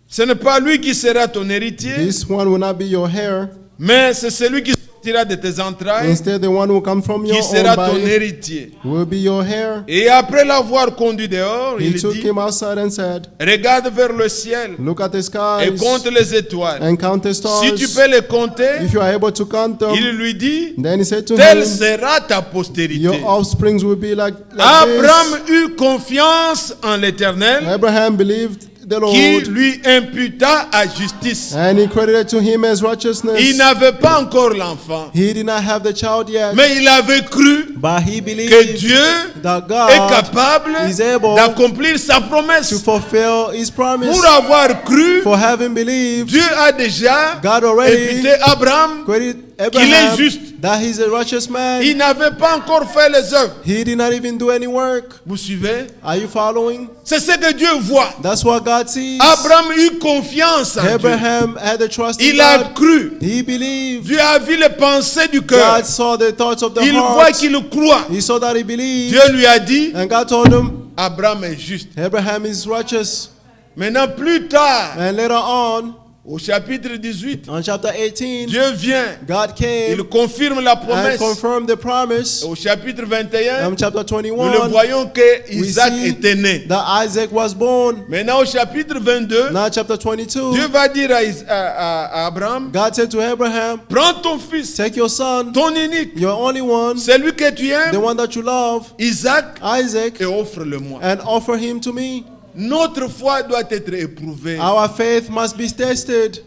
ce n'est pas lui qui sera ton héritier, this one will not be your heir, mais c'est celui qui sortira sortira de tes entrailles, Instead, the one who comes from your qui own sera ton body héritier. will be your hair. Et après l'avoir conduit dehors, He il took dit, him outside and said, regarde vers le ciel look at the et skies compte les étoiles. and count the stars. Si tu peux les compter, If you are able to count them, il lui dit, then he said to telle him, sera ta postérité. your offsprings will be like Abraham this. eut confiance en l'Éternel Abraham believed the qui Lord, lui imputa à justice. and he credited to him as righteousness. Il n'avait pas encore l'enfant, He did not have the child yet, mais il avait cru but he que believed Dieu that est God capable is able d'accomplir sa to promesse. fulfill his promise. Pour avoir cru, For having believed, Dieu a déjà God already imputé à Abraham credited qu'il est Abraham juste. that he's a righteous man. Il n'avait pas encore fait les œuvres. He did not even do any work. Vous suivez? Are you following? C'est ce que Dieu voit. That's what God sees. Abraham eut confiance en Dieu. Abraham had the trust in Il a God. cru. He believed. Dieu a vu les pensées du cœur. God saw the thoughts of the Il voit heart. qu'il croit. He saw that he believed. Dieu lui a dit, And God told him, Abraham est juste. Abraham is righteous. Maintenant, plus tard, And later on, au chapitre 18, on chapter 18, Dieu vient. God came Il confirme la and promesse. confirmed the promise. Au chapitre 21, In chapter nous le 21, voyons que we Isaac see était né. that Isaac was born. Maintenant, au chapitre 22, Now chapter 22, Dieu va dire à Abraham, God said to Abraham, prends ton fils, take your son, ton unique, your only one, celui que tu the aimes, one that you love, Isaac, Isaac, et offre-le-moi. and offer him to me. Notre foi doit être éprouvée. Our faith must be tested.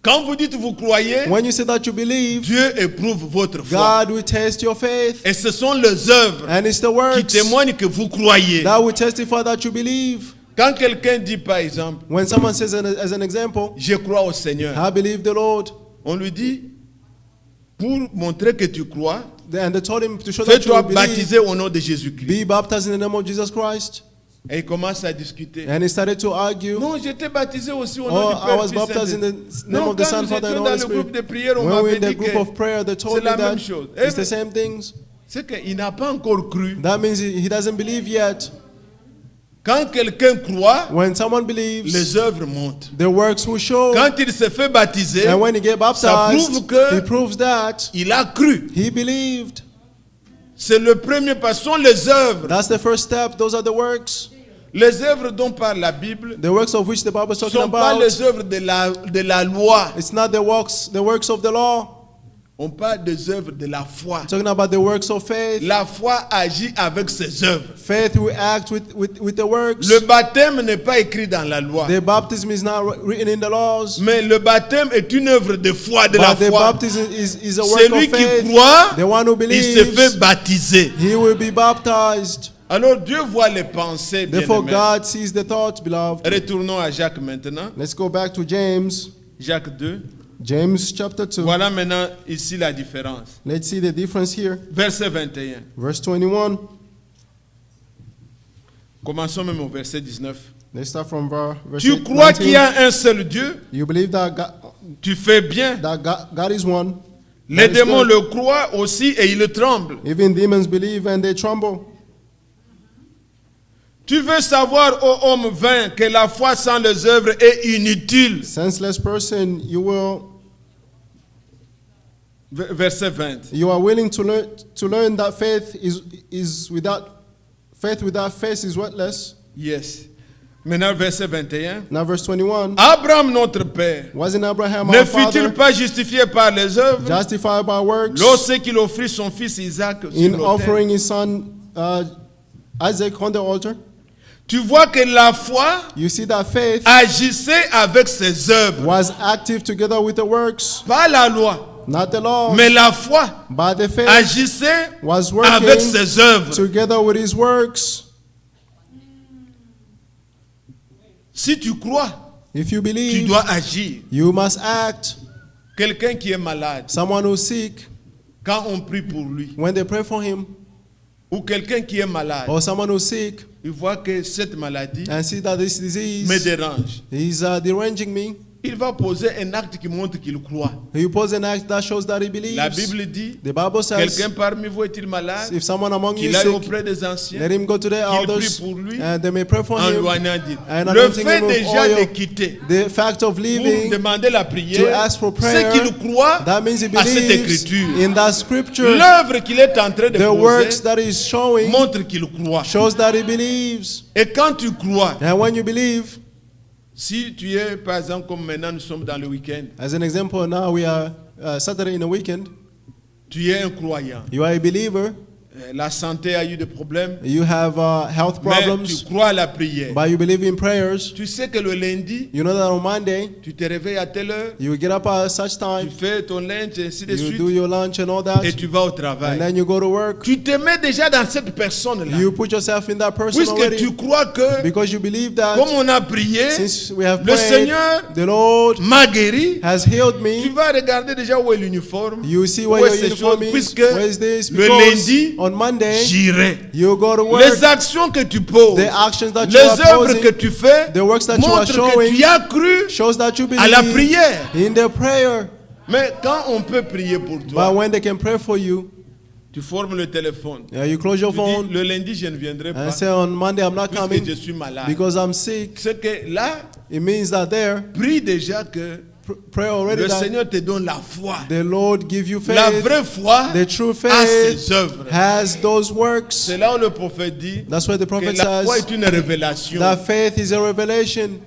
Quand vous dites vous croyez, When you say that you believe, Dieu éprouve votre foi. God will test your faith. Et ce sont les œuvres And it's the qui works témoignent que vous croyez. that will testify that you believe. Quand quelqu'un dit par exemple, When someone says, as an example, je crois au Seigneur, I believe the Lord, on lui dit, pour montrer que tu crois, and they told him to show that you fais-toi believe, baptiser au nom de Jésus-Christ. be baptized in the name of Jesus Christ. Et il commence à discuter. And he started to argue, Non, j'étais baptisé aussi au nom oh, du I Père, was Fils, baptized in Saint-Esprit. the name Non, of the quand Son, nous Father, and étions the dans Holy le groupe Spirit. de prière, on When we're m'avait in the dit group que of prayer, they told c'est me la that même chose. it's the same things. C'est qu'il n'a pas encore cru. That means he doesn't believe yet. Quand quelqu'un croit, When someone believes, les œuvres montent. the works will show. Quand il se fait baptiser, And when he gets ça baptized, prouve que he proves that il a cru. he believed. C'est le premier pas, ce sont les œuvres. That's the first step. Those are the works. Les œuvres dont parle la Bible The works of which the Bible is ne talking sont pas about. les œuvres de la loi. It's not the works of the law. On parle des œuvres de la foi. It's talking about the works of faith. La foi agit avec ses œuvres. Faith will act with the works. Le baptême n'est pas écrit dans la loi. The baptism is not written in the laws. Mais le baptême est une œuvre de foi, de la But the foi. baptism is a work Celui of qui faith. croit, The one who il se fait believes, baptiser. he will be baptized. Alors Dieu voit les pensées, Therefore, bien-aimés. God sees the thoughts, beloved. Retournons à Jacques maintenant. Let's go back to James. Jacques 2. James chapter 2. Voilà maintenant ici la différence. Let's see the difference here. Verset 21. Verse 21. Commençons même au verset 19. Let's start from verse Tu crois qu'il y 19. a un seul Dieu? You believe that Tu fais bien. God is one. Les That is démons good. le croient aussi et ils tremblent. Even demons believe and they tremble. Tu veux savoir, ô homme vain, que la foi sans les œuvres est inutile. Senseless person, Verset 20. you are willing to learn that faith without faith is worthless. Yes. Maintenant, verset 21. Now verse 21. Abraham, notre père, Wasn't Abraham ne our fut-il father pas justifié par les œuvres justified by works lorsqu'il offrit son fils Isaac sur in l'autel? offering his son Isaac on the altar? Tu vois que la foi You see that faith agissait avec ses œuvres. was active together with the works, Pas la loi, not the law, mais la foi but the faith agissait was avec working ses œuvres. together with his works. Si tu crois, If you tu believe, dois agir. you must act. Quelqu'un qui est malade, Someone who's sick, quand on prie pour lui, when they pray for him, ou quelqu'un qui est malade, or someone who's sick il voit que cette maladie and see that this me disease dérange. is deranging me, il va poser un acte qui montre qu'il croit. He poses an act that shows that he believes. La Bible dit, The Bible says, quelqu'un parmi vous est-il malade? if someone among you Qu'il is aille sick, auprès des anciens, let him go to the qu'il prie elders, pour lui, and they may pray for en him. loignant dit. And Le anointing fait him with déjà de oil, quitter, the fact of pour leaving, demander la to prière, ask for c'est prayer, qu'il croit that means he à cette believes écriture. in that scripture. L'œuvre qu'il est en train de The works poser that he's showing montre qu'il croit. shows that he believes. Et quand tu crois, And when you believe, si tu es, par exemple, comme maintenant nous sommes dans le week-end, as an example, now we are Saturday in the weekend, tu es un croyant. you are a believer, La santé a eu des problèmes, you have health mais tu problems, crois à la prière. but you believe in prayers. Tu sais que le lundi, You know that on Monday, tu te réveilles à telle heure, you will get up at such tu time, fais ton lunch, et ainsi de you do suite, your lunch and all that, et tu vas au and travail. then you go to work. Tu te mets déjà dans cette personne-là, You put yourself in that person puisque already, tu crois que, because you believe that comme on a prié, since we have le prayed, Seigneur the Lord m'a guéri. has healed Tu me. vas regarder déjà où est l'uniforme, You see où where est your ces uniform choses, is, puisque where is this? le Because lundi, on Monday, j'irai. you go to work, Les actions que tu poses, the actions that you les are œuvres que posing, tu fais, the works that you are montrent que showing, tu as cru shows that you à la believe prière. in the prayer. Mais quand on peut prier pour But toi, when they can pray for you, tu formes le téléphone. you close your Tu dis, phone le lundi, je ne viendrai and pas say on Monday I'm not puisque coming je suis malade. because I'm sick. C'est que là, It means that there, prie déjà que pray already le that Seigneur te donne la foi. the Lord give you La faith. vraie foi The true a faith ses œuvres. has those works. C'est là où le prophète dit That's what the que prophet la foi says. est une révélation. That faith is a revelation.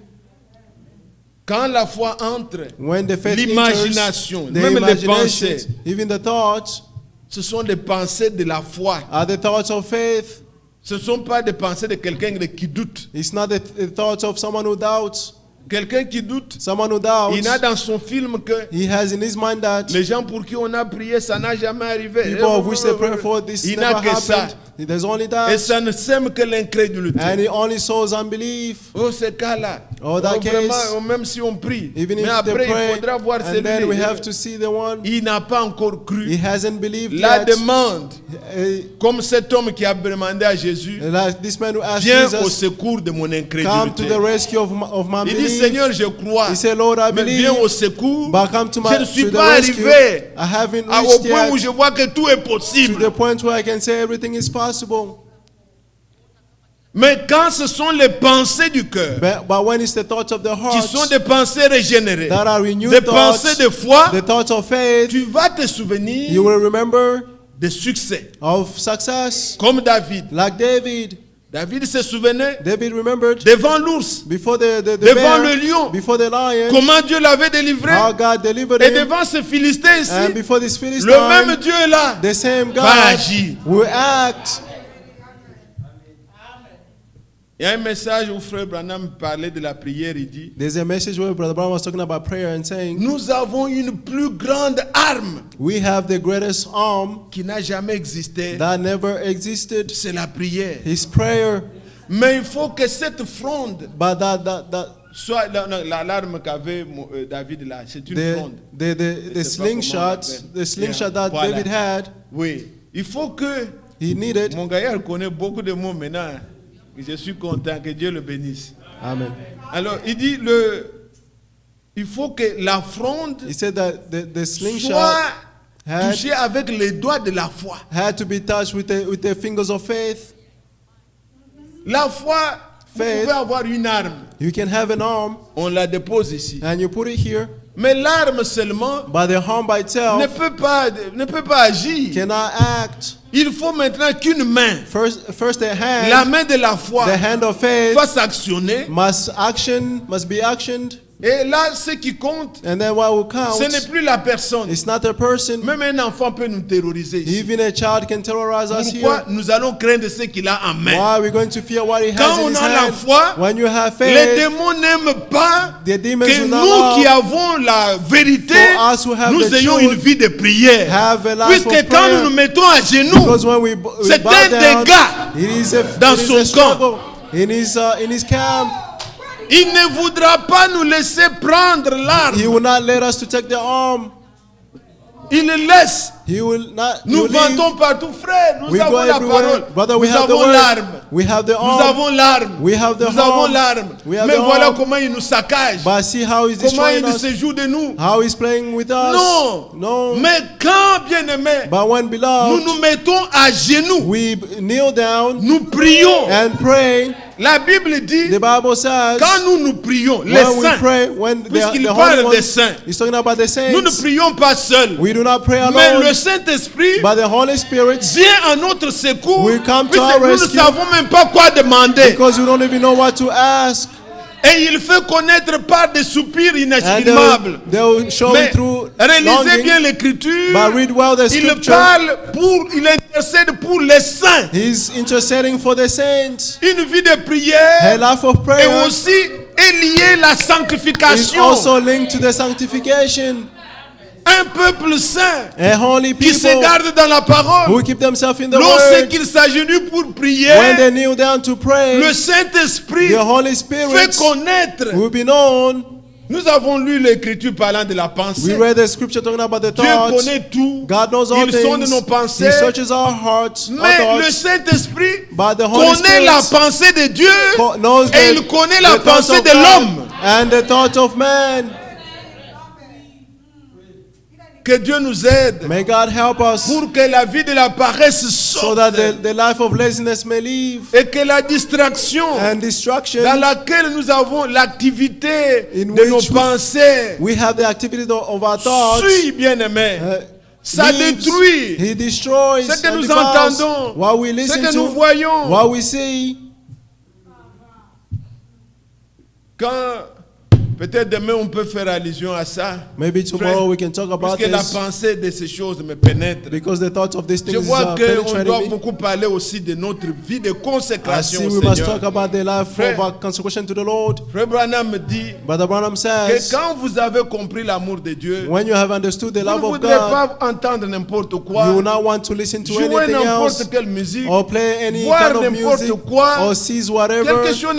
Quand la foi entre, When the faith l'imagination, enters, the même les imagination, pensées, even the thoughts, ce sont des pensées de la foi. are the thoughts of faith. Ce ne sont pas des pensées de quelqu'un qui doute. It's not the thoughts of someone who doubts. Quelqu'un qui doute, Someone who doubts, il a dans son film que he has in his mind that les gens pour qui on a prié, ça n'a jamais arrivé. people of which they pray for, this Il n'a never que ça. happened. There's only Et that. ça ne sème que l'incrédulité. And it only sows unbelief. Oh, ce cas-là. Oh, that vraiment, case. Même si on prie. Even Mais if they après, il pray, faudra voir and then we have celui-là. to see the one Il n'a pas encore cru. he hasn't believed La yet. demande, Uh, comme cet homme qui a demandé à Jésus, like this man who asked viens au Jesus, secour de mon come to incrédulité. the rescue of my Il dit, belief. Seigneur, je crois. He said, Lord, I Mais believe, viens au secours. but come to, Je ne my, suis to the pas rescue. arrivé I haven't au reached point où yet je vois que tout est to possible. the point where I can say everything is possible. Mais quand ce sont les pensées du cœur, But when it's the thoughts of the qui heart sont des pensées régénérées, that are renewed des thoughts, pensées de foi, the thoughts of faith, tu vas te souvenir you will remember des succès. of success. Comme David. Like David. David se souvenait David remembered devant l'ours, before the devant bear, le lion, before the lion, comment Dieu l'avait délivré. how God delivered Et him. devant ce Philistin ici, And before this le Philistine, même Dieu est là. the same va God agir. will act. Il y a un message où Frère Branham parlait de la prière, il dit, There's a message where Brother Brown was talking about prayer and saying, nous avons une plus grande arme we have the greatest arm qui n'a jamais existé, that never existed. c'est la prière. His prayer. Mais il faut que cette fronde But that soit l'arme qu'avait David là, c'est une fronde. the slingshot, the slingshot that Voilà. David had, Oui, il faut que he needed. mon gars connaît beaucoup de mots maintenant. Je suis content, que Dieu le bénisse. Amen. Alors, il dit il faut que la fronde He said that the slingshot soit had touchée avec les doigts de la foi. to be touched with the fingers of faith. La foi, vous Faith. pouvez avoir une arme. You can have an arm On la dépose ici. and you put it here, Mais l'arme seulement but the arm by ne itself peut pas agir. cannot act. Il faut maintenant qu'une main, First the la hand, main de la foi, the hand of faith fasse actionner. must be actioned, Et là, ce qui compte, and then what will ce n'est count? plus la personne. It's not a person. Même un enfant peut nous terroriser ici. Even a child can terrorize us Pourquoi here. nous allons craindre ce qu'il a en main? Why are we going to fear what he Quand has in on his a la hand? foi, When you have les faith, démons n'aiment pas the demons que will not nous qui love avons la vérité, for us who have nous the ayons truth, une vie de prière. have a life Puisque of quand prayer. nous nous mettons à genoux, Because when we c'est bow un down, dégât it is a, dans it is son a struggle in his camp. il ne voudra pas nous laisser prendre l'arme. He will not let us to take the arm. Il le laisse. He will not. Nous you leave. vantons partout, frère. Nous We avons go la everywhere. parole. Brother, we Nous have the avons word. l'arme. We have the Nous arm. avons l'arme. We have the Nous avons arm. l'arme. We have Mais the voilà arm. comment il nous saccage. But see how he's Comment destroying il us. se joue de nous. How he's playing with us. Non. No. Mais quand, bien-aimé, But when nous beloved, nous mettons à genoux, we kneel down nous prions. and pray. La Bible dit, The Bible says quand nous prions, les when we saints, pray, when puisqu'il the parle Holy One des saints, is talking about the nous ne saints, prions pas seuls. we do not pray Mais alone, le Saint-Esprit but the Holy Spirit, vient à notre secours. will come to Puisque our nous ne rescue. savons même pas quoi demander. because we don't even know what to ask. Et il fait connaître par des soupirs And inexprimables. they'll show Mais it through réalisez bien longing, l'écriture. but read well the Il scripture. parle il intercède pour les saints. He's interceding for the saints. Une vie de A prière life of et prayer aussi est liée la is sanctification. also linked to the sanctification. Un peuple saint A holy qui se people garde dans la parole. who keep themselves in the Lorsqu'il word, s'agenouille pour when prier, they kneel down to pray, le Saint-Esprit the Holy fait Spirit connaître. will be known. Nous avons lu l'écriture parlant de la We pensée. read the scripture talking about the Dieu thoughts. connaît tout. God knows all Il sonde things. nos He pensées. searches our hearts, our Mais le thoughts. Saint-Esprit But the Holy connaît la Spirit pensée de Dieu knows et il connaît la the thoughts pensée of de God l'homme. and the thoughts of man. Que Dieu nous aide May God help us pour que la vie de la paresse so sorte that the life of laziness may leave et que la distraction and distraction. dans laquelle nous avons l'activité In de nos which pensées we have the activity of our thoughts. suit, bien-aimé. Ça leaves. détruit He destroys ce que and nous defiles entendons, what we ce listen que to, nous voyons. what we see. Quand peut-être demain on peut faire allusion à ça. Maybe tomorrow Frère, we can talk about puisque la this pensée de ces choses me pénètre. because the thoughts of these Je things vois are qu'on doit penetrating me. beaucoup parler aussi de notre vie de I consécration see au we must Seigneur. talk about the life Frère, of our consecration to the Lord. Frère Branham me dit Brother Branham que says, quand vous avez compris l'amour de Dieu, when you have understood the vous ne love of voudrez God, pas entendre n'importe you will quoi, not want to listen to jouer anything n'importe else quelle musique, or play any voir kind of n'importe music quoi. or seize whatever. Quelque chose,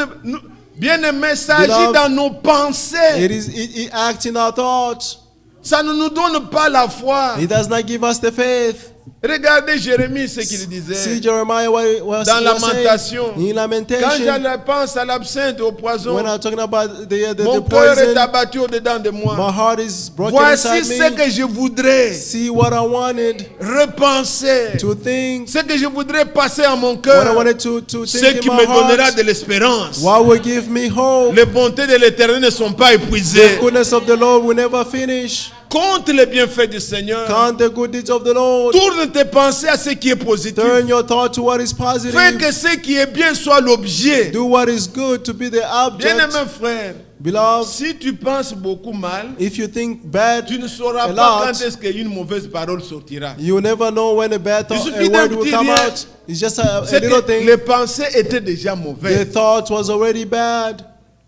bien-aimé, ça agit Beloved, dans nos pensées. It acts in our thoughts. Ça ne nous donne pas la foi. It does not give us the faith. Regardez Jérémie, ce qu'il See disait. Jeremiah what Dans he was saying Lamentation. in Quand Lamentation, je pense à l'absinthe, au poison, when I'm talking about the mon cœur est poison, abattu au-dedans de my moi. heart is broken Voici inside ce me. que je voudrais See what I wanted repenser. to think, Ce que je voudrais passer à mon what I cœur. wanted to Ce think qui in me my donnera heart, de l'espérance. what will give me hope. Les bontés de l'Éternel ne sont pas The épuisées. goodness of the Lord will never finish. Compte les bienfaits du Seigneur. Count the good deeds of the Lord. Tourne tes pensées à ce qui est positif. Turn your thought to what is Fais positive. que ce qui est bien soit l'objet. Do what is good to be the object. Bien-aimé frère, Beloved, si tu penses beaucoup mal, if you think bad, tu ne sauras a pas lot, quand est-ce qu'une mauvaise parole sortira. you never know when a bad Il thought, suffit a d'un word will petit come rien. out. It's just a C'est little que thing. les pensées étaient déjà The mauvaises thought was already bad,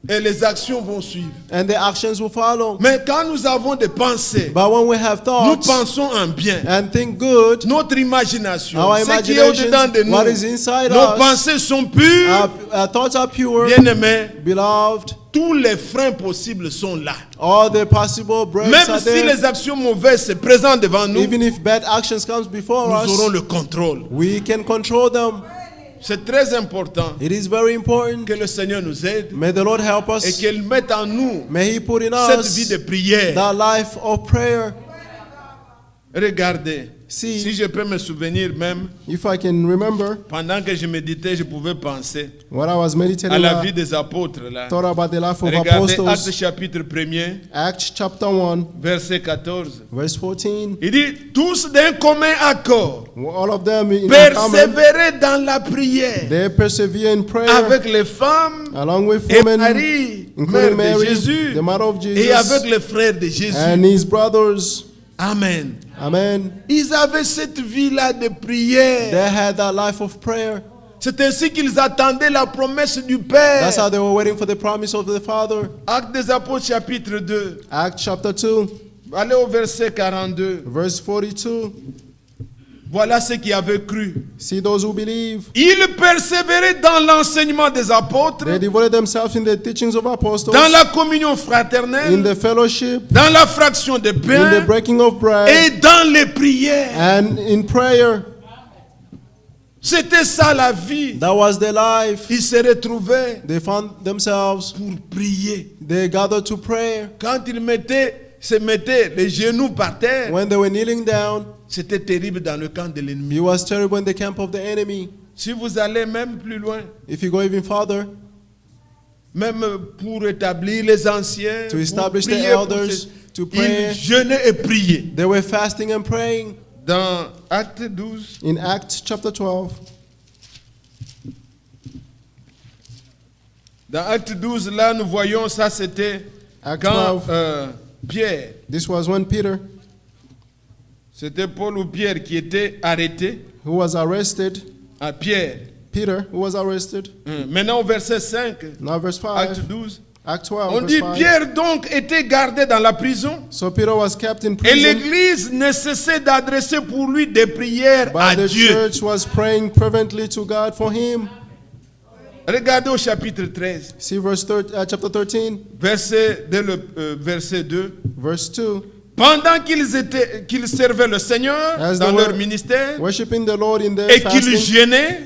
et les actions vont suivre. and the actions will follow. Mais quand nous avons des pensées, But when we have nous thoughts pensons en bien. and think good, Notre imagination, our ce qui est au-dedans de imagination, what is nous, inside nos us, pensées sont pures. our thoughts are pure. Bien-aimés, Beloved, tous les freins possibles sont là. all the possible breaks Même are si there. les actions mauvaises se présentent devant nous, Even if bad actions comes before nous aurons us, le contrôle. we can control them. C'est très important It is very important. que le Seigneur nous aide May the Lord help et us. qu'il mette en nous May He put in cette vie us de prière. that life of prayer. Regardez, See. si je peux me souvenir même, If I can remember pendant que je méditais, je pouvais penser what I was meditating à la on, vie des apôtres. Là. thought about the life of Regardez Actes apostles. chapitre 1er, Acts chapter 1, verset 14. verse 14. Il dit, tous d'un commun accord, All of them in common, persévérer dans la prière they persevere in prayer avec les femmes along with et women, Marie, mère including de Mary, Jésus, the mother of et avec Jesus, les frères de Jésus. and his brothers. Amen. Amen. Ils avaient cette vie-là de prière. They had that life of prayer. C'est ainsi qu'ils attendaient la promesse du Père. That's how they were waiting for the promise of the Father. Actes des Apôtres chapitre 2. Acts chapter 2, Allez au verset 42. verse 42. Voilà ceux qui avaient cru. See those who believe. Ils persévéraient dans l'enseignement des apôtres, They devoted themselves in the teachings of apostles, dans la communion in fraternelle, the fellowship, dans la fraction de in the pain breaking of bread, et dans les prières. and in prayer. C'était ça la vie. That was their life. Ils se retrouvaient They found themselves, pour prier. they gathered to pray. Quand ils se mettaient les genoux par terre, When they were kneeling down, c'était terrible dans le camp de l'ennemi. it was terrible in the camp of the enemy. Si vous allez même plus loin, If you go even farther, même pour établir les anciens, to pour establish the prier pour elders, ces- to pray, ils jeûnaient et priaient. they were fasting and praying. Dans Acte 12, In Acts chapter 12, dans Acte 12, là, nous voyons ça, c'était Acte quand 12, Pierre, this was when Peter, c'était Paul ou Pierre qui était arrêté. who was arrested, À Pierre. Peter, who was arrested. Maintenant au verset 5, Now verse Acte 5, 12, Acts on 12, dit verse 5. Pierre donc était gardé dans la prison So Peter was kept in et prison, l'église ne cessait d'adresser pour lui des prières à but the Dieu. church was praying fervently to God for him. Regardez au chapitre 13, See chapter 13, dès le verset 2. verse 2. Pendant qu'ils servaient le Seigneur As dans they leur were ministère worshiping the Lord in their et qu'ils fasting, jeûnaient,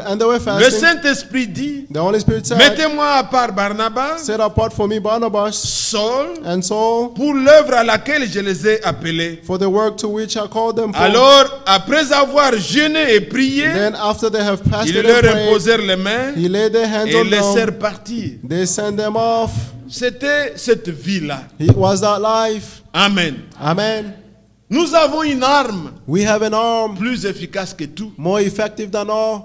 and they were le fasting, Saint-Esprit dit, the Holy Spirit said, mettez-moi à part Barnabas, set apart for me Barnabas Saul, and Saul pour l'œuvre à laquelle je les ai appelés. for the work to which I called them for. Alors, après avoir jeûné et prié, Then after they have ils fasted leur and prayed, imposèrent les mains he laid their hands et on them. laissèrent partir. They sent them off. C'était cette vie-là. It was that life. Amen. Amen. Nous avons une arme We have an arm plus efficace que tout. more effective than all.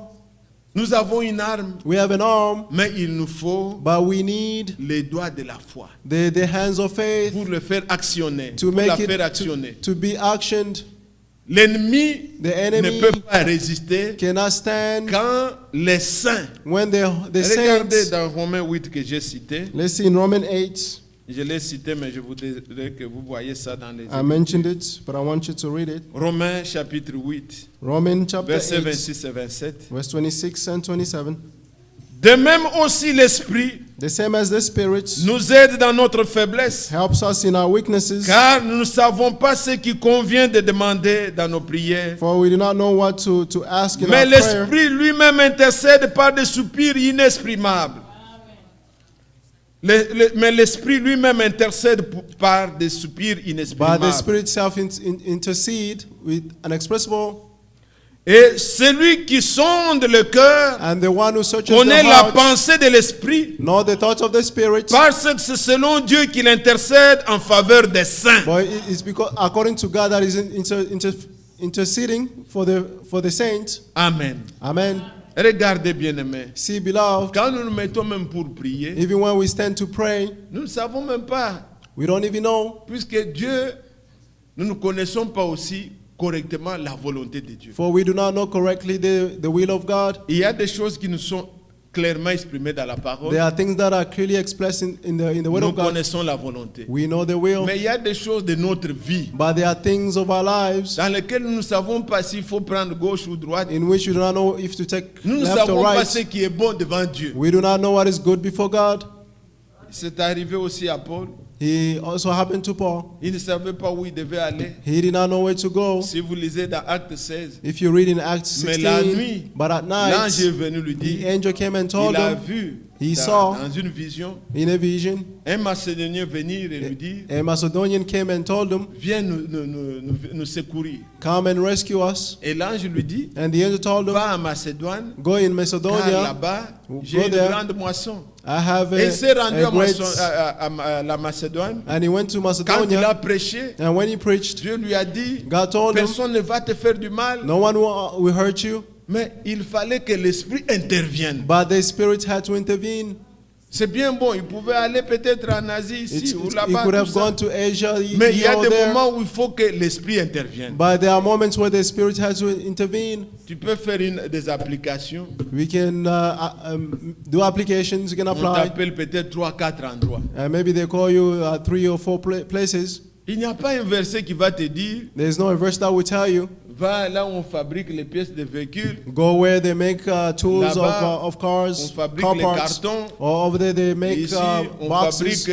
Nous avons une arme, We have an arm, mais il nous faut but we need les doigts de la foi the hands of faith pour le faire actionner, to pour la make faire it actionner. to be actioned. L'ennemi The ne enemy peut pas résister cannot stand quand les saints. when the Regardez saints. dans Romains 8 que j'ai cité. Let's see in Romans 8. Je l'ai cité, mais je voudrais que vous voyez ça dans les I mentioned it, but I want you to read it. Romains chapitre 8, Romans chapter versets 8, 26 et 27. verse 26 and 27. De même aussi l'Esprit The same as the Spirit nous aide dans notre faiblesse, helps us in our weaknesses, car nous ne savons pas ce qui convient de demander dans nos prières. for we do not know what to ask in Mais our prayer. l'Esprit lui-même intercède par des soupirs inexprimables. Mais l'Esprit lui-même intercède par des soupirs But the inexprimables. Spirit self intercede with unexpressible, Et celui qui sonde le cœur and the one who searches connaît the la heart pensée de l'Esprit, know the thoughts of the Spirit. parce que c'est selon Dieu qu'il intercède en faveur des saints. But it's because according to God that is interceding for the saints. Amen. Amen. Regardez, bien-aimés, See, beloved, quand nous nous mettons même pour prier, even when we stand to pray, nous ne savons même pas, we don't even know, puisque Dieu, nous ne connaissons pas aussi correctement la volonté de Dieu. for we do not know correctly the will of God. Il y a des choses qui nous sont clairement exprimées dans la parole. There are things that are clearly expressed in the word Nous of God. connaissons la volonté. We know the will, Mais il y a des choses de notre vie but there are things of our lives dans lesquelles nous ne savons pas s'il faut prendre gauche ou droite. in which we do not know if to take Nous ne left savons or pas right. ce qui est bon devant Dieu. We do not know what is good before God. C'est arrivé aussi à Paul. He also happened to Paul. Il ne savait pas où il devait aller. He did not know where to go. Si vous lisez dans Acte 16, If you read in Acts mais la 16, nuit, but at l'ange est night, venu lui the dire, angel came and told il a him vu he saw dans une vision in a vision, un Macédonien venir et lui dire, a Macedonian came and told him, viens nous secourir. come and rescue us. Et l'ange lui dit, And the angel told him, va en Macédoine, go in car Macedonia, là-bas, go j'ai une there. grande moisson. I have Et il s'est rendu a great... à la Macédoine. And he went to Quand il Macedonia, a prêché, and when he preached, Dieu lui a dit, God told him, personne ne va te faire du mal, no one will hurt you, mais il fallait que l'Esprit intervienne. but the Spirit had to intervene. C'est bien bon, il pouvait aller peut-être en Asie, ici ou He là-bas, could tout have ça. gone to Asia, Mais il y a here or des there, moments où il faut que l'Esprit intervienne. but there are moments where the Spirit has to intervene. Tu peux faire des applications. We can do applications, you can On apply, t'appelle peut-être 3-4 endroits. and maybe they call you 3 or 4 places. Il n'y a pas un verset qui va te dire, There's no verse that will tell you, Va là où on fabrique les pièces de véhicules. Go where they make tools Là-bas, of cars, on fabrique car les parts. cartons. Or over there they Et make ici, on boxes. fabrique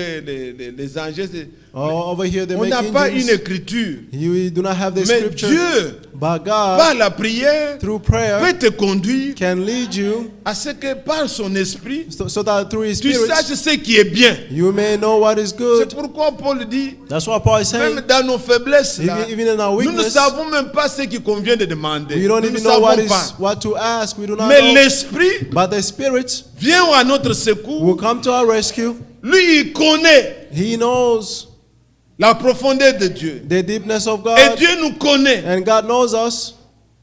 les engins. Or over here they On make n'a pas une engines. écriture. You do not have the Mais scripture. Dieu, But par God, la prière, through prayer, peut te conduire can lead you à ce que par son esprit, so that through His tu Spirit, saches ce qui est bien. you may know what is C'est good. pourquoi Paul dit, That's what Paul is saying. même dans nos faiblesses, là, Even in our nous ne weakness, savons même pas ce qu'il convient de demander. we don't Nous ne even know what savons pas. what to ask. We do not Mais know. l'esprit But the Spirit vient à notre secours. will come to our rescue. Lui, il connaît He knows la profondeur de Dieu. the deepness of Et God, Dieu nous connaît. and God knows us.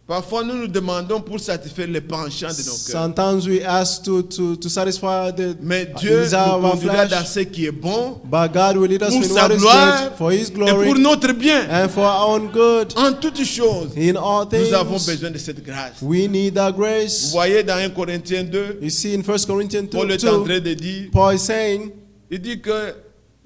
Parfois, nous nous demandons pour satisfaire les penchants de nos cœurs. Sometimes we ask to satisfy the Mais Dieu desire nous of our conduira dans flesh. ce qui est bon, But God will lead us pour in sa what is gloire good for His et glory pour notre bien. and for our own good. En toutes choses, In all nous avons things, besoin de cette grâce. we need that Vous grace. voyez dans 1 Corinthiens 2, You see in 1 Corinthians Paul 2, est en train de dire, Paul is saying, il dit que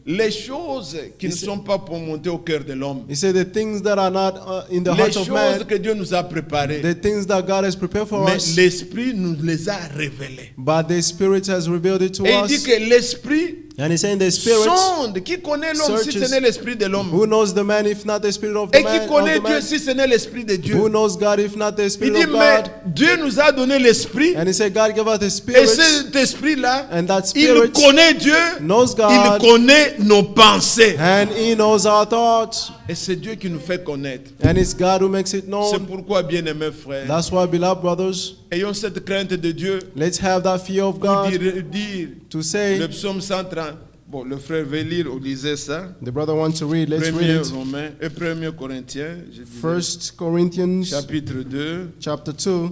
les choses qui ne sont pas pour monter au cœur de l'homme, he said the things that are not in the les heart of choses man, que Dieu nous a préparées, the things that God has prepared for mais us, l'Esprit nous les a révélées. but the Spirit has revealed it to Et il dit us. que l'Esprit And he's saying the Spirit, sonde. Qui connaît l'homme si searches. ce n'est l'Esprit de l'homme? who knows the man if not the Spirit of the Et man? qui connaît Of the Dieu man? si ce n'est l'Esprit de Dieu? Who knows God if not the Il Spirit dit, of mais God? Dieu nous a donné l'Esprit. And he said God gave us the Et Spirit, cet Esprit-là, and that il Spirit connaît Dieu. knows Il God, connaît nos pensées. and He knows our thoughts. Et c'est Dieu qui nous fait connaître. And it's God who makes it C'est known. pourquoi, bien-aimés frères, That's why, beloved brothers, ayons cette crainte de Dieu let's have that fear of pour God dire to say. le psaume 130. Bon, le frère veut lire ou lisez ça. The brother wants to read. Let's read 1er it. Romains et 1er Corinthiens, je disais, 1 Corinthians chapitre 2, chapter 2,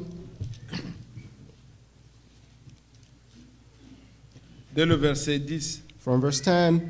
dès le verset 10. from verse 10.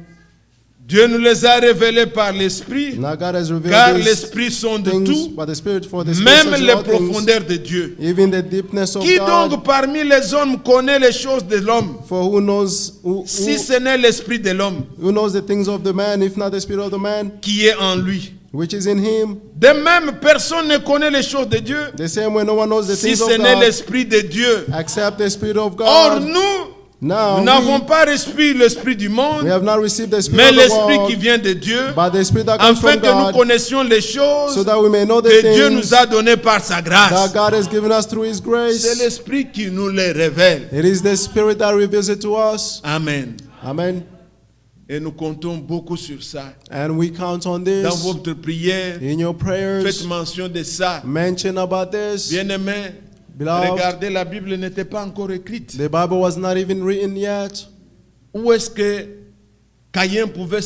Dieu nous les a révélés par l'Esprit, Now God has revealed car these l'Esprit sonde things tout, by the Spirit, for the Spirit même searches les all things, profondeurs de Dieu. even the deepness of Qui God. donc parmi les hommes connaît les choses de l'homme, For who knows si ce n'est l'Esprit de l'homme who knows the things of the man, if not the Spirit of the man, qui est en lui? which is in him? De même, personne ne connaît les choses de Dieu, The same way no one knows the si things ce of n'est God, l'Esprit de Dieu. except the Spirit of Or, God. nous Now n'avons we pas reçu l'Esprit du monde, have not received the Spirit mais of the l'Esprit qui world, vient de Dieu, but the Spirit that comes afin from que nous God, connaissions les so choses that we may know the que Dieu things nous a données par sa that grâce. God has given us through His C'est grace. l'Esprit qui nous les révèle. It is the Spirit that reveals it to us. Amen. Amen. Et nous comptons beaucoup sur ça. And we count on Dans this votre prière, in your prayers. faites mention de ça. Mention about this. Bien-aimés, Beloved, regardez, la Bible n'était pas encore écrite. the Bible was not even written yet. Où est-ce que Caïn pouvait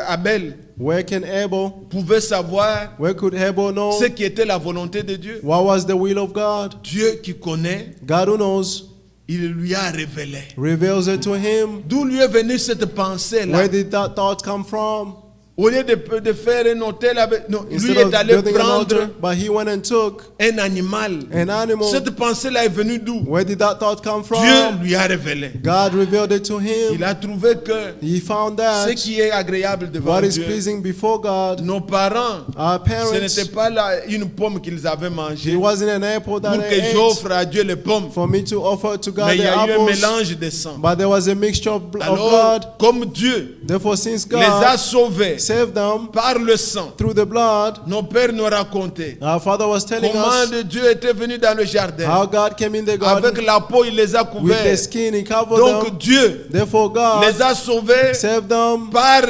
Abel Where can Abel, pouvait savoir where could Abel know ce qui était la volonté de Dieu? what was the will of God? Dieu qui connaît, God who knows il lui a révélé. reveals it to him. D'où lui est venue cette pensée-là? Where did that thought come from? Au lieu de faire un hôtel avec... Non, lui Instead est of allé building an altar, prendre but he went and took un animal. an animal. Cette pensée-là est venue d'où? Where did that thought come Dieu from? lui a révélé. God revealed it to Il him. a trouvé que He found ce that qui est agréable devant what is Dieu, pleasing before God, nos parents, our ce parents, n'était pas une pomme qu'ils avaient mangée it wasn't an apple that pour they que ate j'offre à Dieu les pommes. for me to offer to God Mais il the y a eu un apples, mélange de sang. but there was a mixture of Alors, blood. comme Dieu Therefore, since les a God sauvés saved them par le sang, through the blood, nos pères nous racontaient our Father was telling comment us Dieu était venu dans le jardin. how God came in the garden Avec la peau, il les a with the couverts. skin, He covered Donc them. Dieu Therefore, God les a sauvés saved them par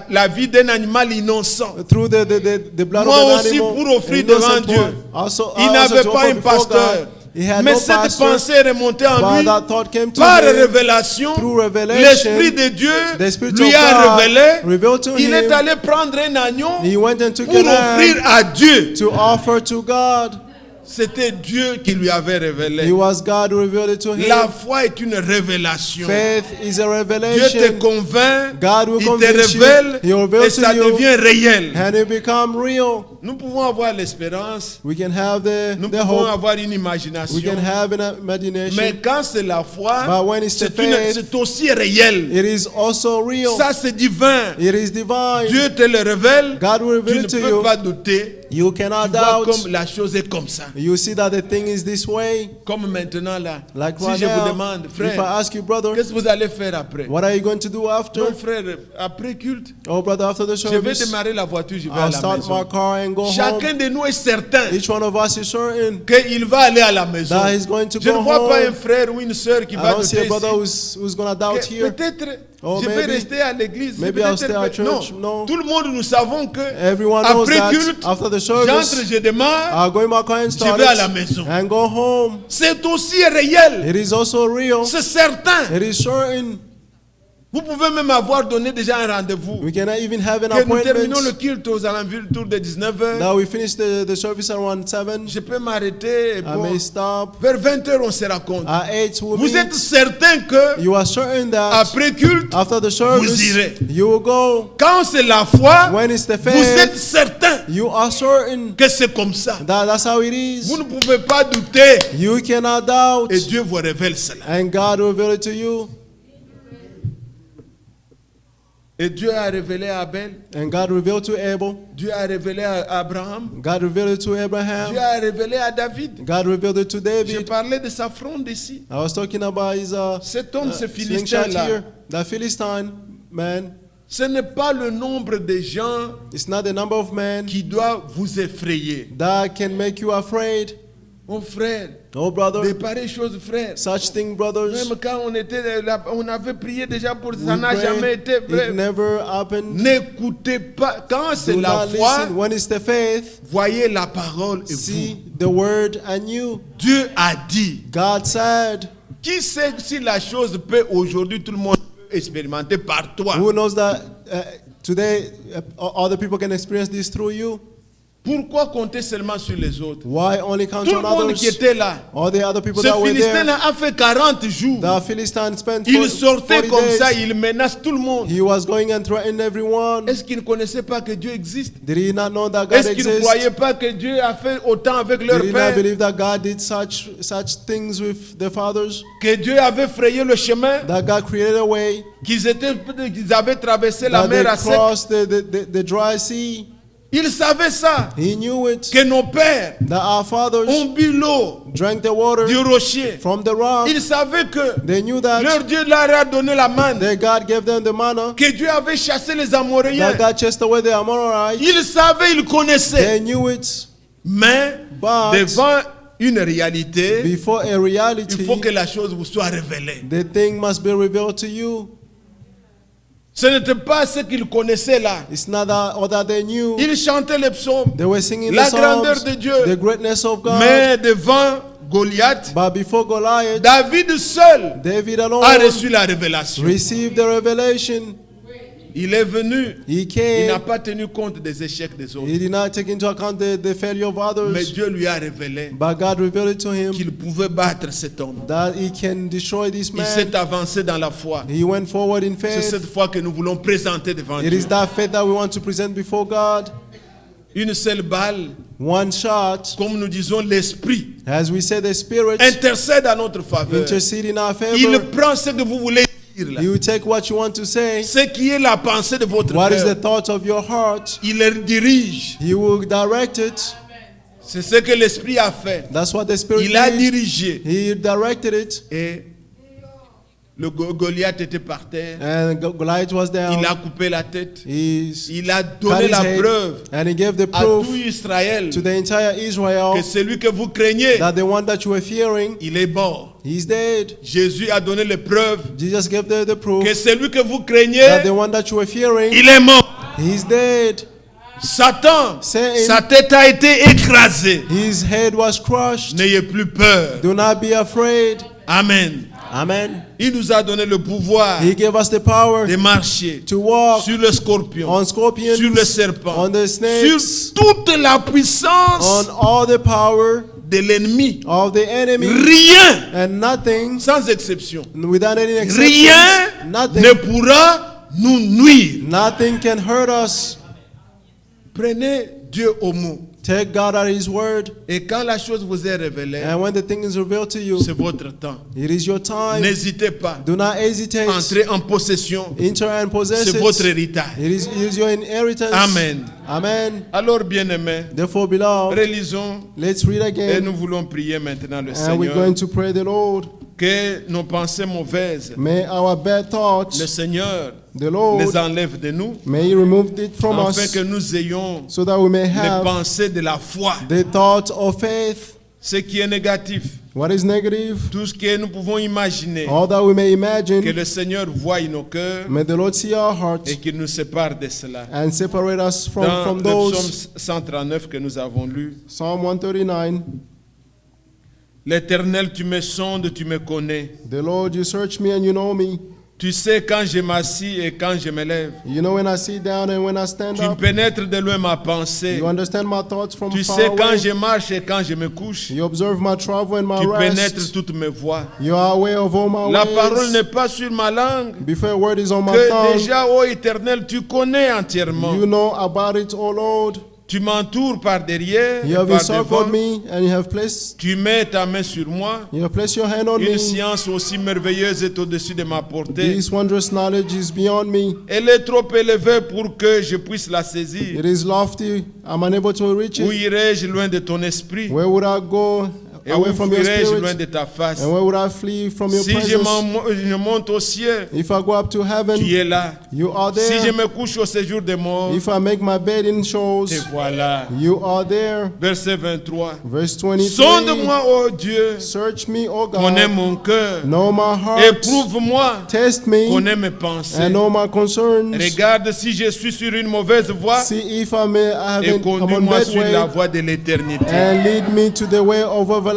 la vie d'un animal innocent. through the blood Moi of an aussi, animal. pour offrir an innocent devant Dieu. one. Also, Il also n'avait to pas offer un before pasteur. God. He had Mais no cette pastor, pensée remontait en but lui that thought came to par him révélation. through revelation. L'Esprit de Dieu The Spirit lui of a God révélé. revealed to Il est him. allé prendre un agneau He went and took pour an offrir lamb à Dieu. to offer to God. C'était Dieu qui lui avait révélé. It was God who revealed it to him. La foi est une révélation. Faith is a Dieu te revelation, convainc, God will il te convince you, révèle He will reveal et ça to you, devient réel. and it become real. Nous pouvons avoir l'espérance, We can have nous the pouvons hope. avoir une We imagination. can have an imagination. Mais quand c'est la foi, But when it's the faith, c'est aussi réel. it is also real. Ça, c'est divin. It is divine. Dieu te le révèle. God will Tu reveal ne it to peux you. pas douter. You Tu cannot vois doubt. comme la chose est comme ça. You see that the thing is this way. Comme maintenant là. Like Si right je vous now, demande, if frère, I ask you, brother, qu'est-ce que vous allez faire après? what are you going to do after? Non, frère, après culte, Oh, brother, after the je vais service, démarrer la voiture, je vais à I'll la start my maison. car and go Chacun home. de nous est certain Each one of us is certain qu'il va aller à la maison. that he's going to Je ne go vois pas un home. frère ou une sœur qui I va don't see douter a brother ici. who's going to doubt Que here. Peut-être Oh, je vais maybe- rester à l'église. maybe peut-être I'll stay at non. church. No. Tout le monde, nous savons que Everyone knows après that culte, after the j'entre, service, je démarre, I'll go in my car and start vais à la it maison. and go home. c'est aussi réel. It is also real. C'est certain. It is certain. Vous pouvez même avoir donné déjà un rendez-vous. We cannot even have an Que nous terminons le appointment culte aux alentours de 19h. that we finish the service around 7. Je peux m'arrêter. Et I bon, may stop. vers 20h, on se raconte. At 8, we'll Vous êtes meet. certain que You are certain that après culte, after the service, irez. you will go. quand c'est la foi, When it's the vous êtes faith, certain you are certain que c'est comme ça. that's how it is. Vous ne pouvez pas douter. You cannot doubt. Et Dieu vous révèle cela. And God will reveal it to you. Et Dieu a révélé à Abel. And God revealed to Abel. Dieu a révélé à Abraham. God revealed it to Dieu Abraham. a révélé à David. God revealed it to Je David. parlais de sa fronde ici. I was talking about his Cet homme, ce slingshot Philistin-là, here. That Philistine man. ce n'est pas le nombre de gens It's not the number of men qui doit vous effrayer. that can make you afraid. Mon frère, Oh, brother. de pareilles choses, frère. Such thing, brothers. Même quand on était là, on avait prié déjà pour ça, We n'a jamais pray. été It vrai. never happened. N'écoutez pas. Quand c'est Do la not foi, listen. When it's the faith, voyez la parole et see vous. the word and you. Dieu a dit. God said. Qui sait si la chose peut aujourd'hui, tout le monde peut expérimenter par toi. Who knows that today other people can experience this through you? Pourquoi compter seulement sur les autres? Why only count Tout le on monde qui others? était là. All the other people Ce that were there. Philistin a fait 40 jours. The Philistine spent Il 40 sortait comme days. ça, il menace tout le monde. He was going and threatening everyone. Est-ce qu'il ne connaissait pas que Dieu existe? Did he not know that God Est-ce qu'il ne exists? croyait pas que Dieu a fait autant avec leur Did he not père? believe that God did such things with their fathers? Que Dieu avait frayé le chemin? That God created a way, Qu'ils avaient traversé la that they mer à sec? crossed the dry sea. Il savait ça. He knew it. Que nos pères That our fathers ont bu l'eau drank the water du rocher. from the rock. Ils savaient que They knew that leur Dieu leur a donné la manne. their God gave them the manna. Que Dieu avait chassé les Amoréens. That God chased away the Amorites. Ils savaient, ils connaissaient. They knew it. Mais But devant une réalité, before a il reality, faut que la chose vous soit révélée. the thing must be revealed to you. Ce n'était pas ce qu'ils connaissaient là. It's not that or that they knew. Ils chantaient les psaumes, They were singing la the grandeur Psalms, de Dieu. the greatness of God. Mais devant Goliath, But before Goliath, David seul David alone a reçu la révélation. received the revelation. Il est venu, He il n'a came. pas tenu compte des échecs des autres. He did not take into account the failure of Mais others. Dieu lui a révélé But God revealed it to him qu'il pouvait battre cet homme. that he can destroy this Il man. s'est avancé dans la foi. He went forward in C'est faith. cette foi que nous voulons présenter devant It Dieu. is that faith that we want to present before God. Une seule balle, One shot, comme nous disons, l'esprit as we say, the Spirit intercède à notre faveur. intercede in our Il favor. prend ce que vous voulez dire là. He will take what you want to say. Ce qui est la pensée de votre What is the cœur. thought of your heart? Il les dirige. He will direct it. C'est ce que l'esprit a fait. That's what the Spirit Il a did. dirigé. He directed it. Et le Goliath était par terre. And Goliath was down. Il a coupé la tête. He Il a cut donné his la head, preuve and he gave the à proof tout Israël to the entire Israel que celui que vous craignez, that the one that you were fearing, il est mort. he's dead. Jésus a donné les preuves Jesus gave the proof que celui que vous that craignez, the one that you were fearing, il est mort. he's dead. Satan, Satan, sa tête a été écrasée. his head was crushed. N'ayez plus peur. Do not be afraid. Amen. Amen. Il nous a donné le pouvoir He gave us the power de marcher to walk sur le scorpion, on scorpions, sur le serpent, on the snakes, sur toute la puissance on all the power de l'ennemi. of the enemy, Rien, and nothing, sans exception, without any rien exceptions, nothing, ne pourra nous nuire. nothing can hurt us. Prenez Dieu au mot. Take God at His word. Et quand la chose vous est révélée, And when the thing is revealed to you, c'est votre temps. it is your time. N'hésitez pas. Do not hesitate. Entrez en possession. Enter and possess C'est votre it. héritage. It is your inheritance. Amen. Amen. Alors, bien-aimés, Therefore, beloved, relisons let's read et again. nous voulons prier maintenant le And we're Seigneur. going to pray the Lord. Que nos pensées mauvaises, May our bad le thoughts, Seigneur the Lord, les enlève de nous, may He remove it from afin us, que nous ayons so that we may les have pensées de la foi. the thoughts of faith. Ce qui est négatif, What is negative? tout ce que nous pouvons imaginer, All that we may que imagine. le Seigneur voie nos cœurs May the Lord see our et hearts qu'il nous sépare de cela. and separate us Dans from le those. psaume 139 que nous avons lu, Psalm 139. l'Éternel, tu me sondes, tu me connais. The Lord, you search me and you know me. Tu sais quand je m'assis et quand je me lève. You know when I sit down and when I stand Tu up. pénètres de loin ma pensée. You understand my thoughts from Tu far sais quand away. je marche et quand je me couche. You observe my travel and my Tu pénètres rest. toutes mes voies. You are aware of all my La parole ways. n'est pas sur ma langue. Before a word is on my Que tongue, déjà, ô Éternel, tu connais entièrement. you know about it, O Lord. Tu m'entoures par derrière, You et have par encircled devant. me and you have placed Tu mets ta main sur moi. you have placed your hand on Une me. science aussi merveilleuse est au-dessus de ma portée. This wondrous knowledge is beyond me. Elle est trop élevée pour que je puisse la saisir. It is lofty. I'm unable to reach Où it. irai-je loin de ton esprit? Where would I go Et away où from your fuirai-je loin spirit? de ta face? And where would I flee from your Si je presence? je monte au ciel, If I go up to tu heaven, es là. you are Si je there. me couche au séjour des morts, If I make my bed in te shoals, voilà. you are there. Verset 23. Verse 23. Sonde-moi, ô Dieu, Search me, O connais God. mon cœur. Know my heart. Éprouve-moi, Test me connais mes pensées. and know my concerns. Regarde si je suis sur une mauvaise voie See if I may have et I'm on conduis-moi bad sur la way voie de l'éternité. and lead me to the way of everlasting.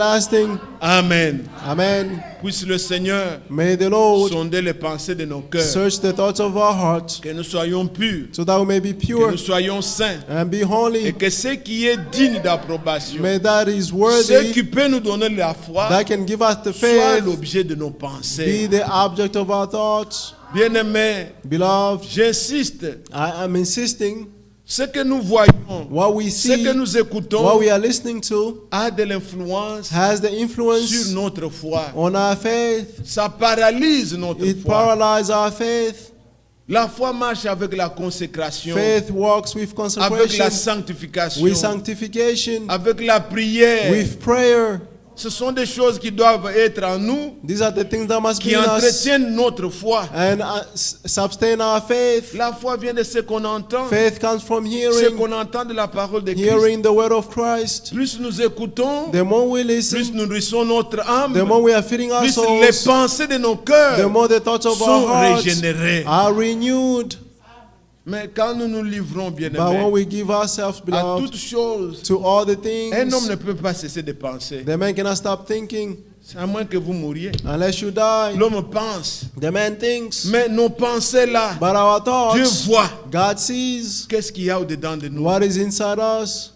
Amen. Amen. Puisse le Seigneur May the Lord sonder les pensées de nos cœurs. search the thoughts of our hearts Que nous soyons purs, so that we may be que pure nous soyons saints. and be Et holy. que ce qui est digne d'approbation, May that is ce worthy, qui peut nous donner la foi, that can give us the soit faith, l'objet de nos be pensées. the object of our thoughts. Bien-aimés, Beloved, j'insiste, I am insisting ce que nous voyons, what we ce que see, nous what écoutons, we are listening to a de l'influence has the sur influence notre foi. on our faith. Ça paralyse notre It foi. paralyzes our faith. La foi marche avec la consécration, Faith walks with avec consecration, la sanctification, with sanctification, avec la prière. with prayer. Ce sont des choses qui doivent être en nous, These are the things that must be qui in us entretiennent notre foi. and sustain our faith. La foi vient de ce qu'on entend, Faith comes from ce hearing, qu'on entend de la parole de Christ. hearing the word of Christ. Plus nous écoutons, The more we plus listen, nous nourrissons notre âme, the more we are feeding our plus les souls, pensées de nos the cœurs more the thoughts of sont our hearts régénérées. are renewed. Mais quand nous nous livrons, bien But when aimés, we give ourselves, à beloved, toutes choses, to all the un homme things, ne peut pas cesser de penser. the man cannot stop thinking C'est à moins que vous mouriez. unless you die. L'homme pense, The man thinks, mais nos pensées là, but our Dieu thoughts, voit God sees qu'est-ce qu'il y a au-dedans de nous. what is inside us.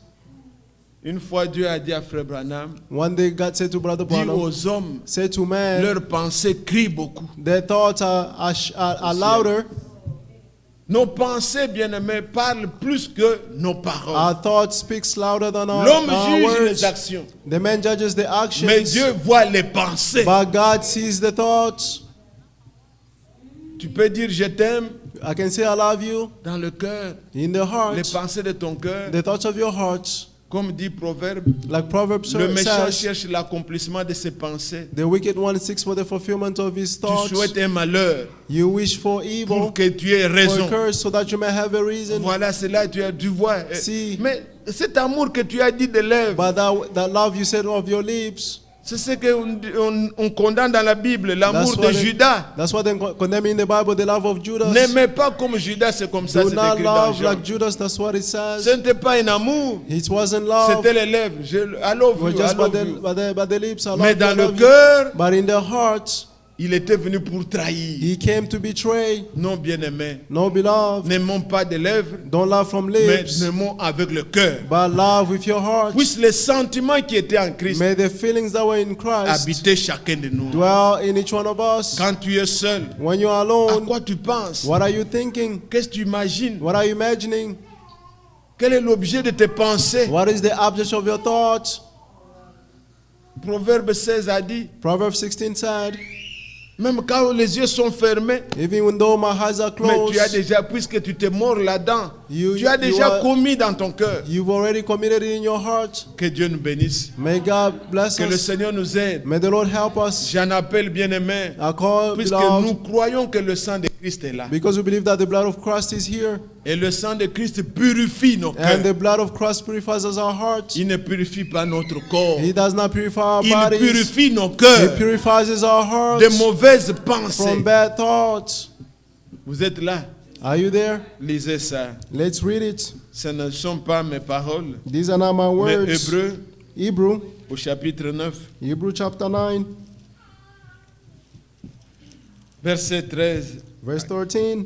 Une fois, Dieu a dit à Frère Branham, One day God said to Brother dis Branham, aux hommes, said to man, leurs pensées crient beaucoup. their thoughts are louder. Nos pensées, bien-aimés, parlent plus que nos paroles. Our thoughts speaks louder than our L'homme juge words. les actions, The man judges the actions, mais Dieu voit les pensées. but God sees the thoughts. Tu peux dire je t'aime I can say I love you dans le cœur, in the heart, les pensées de ton cœur, the thoughts of your heart. comme dit Proverbe. Like Proverbs Le méchant says, cherche l'accomplissement de ses pensées. the wicked one seeks for the fulfillment of his Tu thoughts. souhaites un malheur You wish for pour evil, que tu aies for raison. a curse, so that you may have a reason. Voilà, c'est là que tu vois. Si. Mais cet amour que tu as dit de lèvres, But that love you said of your lips, c'est ce qu'on condamne dans la Bible, l'amour de what Judas. that's what they condemn in the Bible, the love of Judas. N'aimez pas comme Judas, c'est comme ça, Do c'est not écrit dans love Jean. like Judas, that's what it says. Ce n'était pas un amour, It wasn't love, c'était les lèvres. I love it was you, I just by love you. the lips. I Mais love you, dans I le love you. cœur, But in the heart, il était venu pour trahir. he came to betray. Non, bien-aimé, No, beloved, n'aimons pas des lèvres, don't love from mais lips, n'aimons avec le cœur. but love with your heart. Puisse les sentiments qui étaient en Christ May the feelings that were in Christ habiter chacun de nous. dwell in each one of us. Quand tu es seul, When you are à alone, quoi tu penses? what are you thinking? Qu'est-ce que tu imagines? What are you imagining? Quel est l'objet de tes pensées? What is the object of your thoughts? Proverbe 16 a dit, Proverbs 16 said, même quand les yeux sont fermés, even though my eyes are mais tu as closed, déjà, puisque tu t'es mort là-dedans, You- tu as you déjà are- commis dans ton cœur. you've already committed it in your heart. Que Dieu nous bénisse. May God bless Que le us. Seigneur nous aide. May the Lord help us. J'en appelle bien-aimés, I call puisque beloved, nous croyons que le sang de Christ est là. because we believe that the blood of Christ is here. Et le sang de Christ purifie nos And the cœurs. blood of Christ purifies our hearts. Il ne purifie pas notre corps. He does not purify our Il bodies. purifie nos He cœurs purifies our de hearts mauvaises pensées. from bad thoughts. Vous êtes là? Are you there? Lisez ça. Let's read it. Ce ne sont pas mes paroles, These are not my mais words. Hébreux Hebrew, au chapitre 9, Hebrew chapter 9, verset 13. verse 13.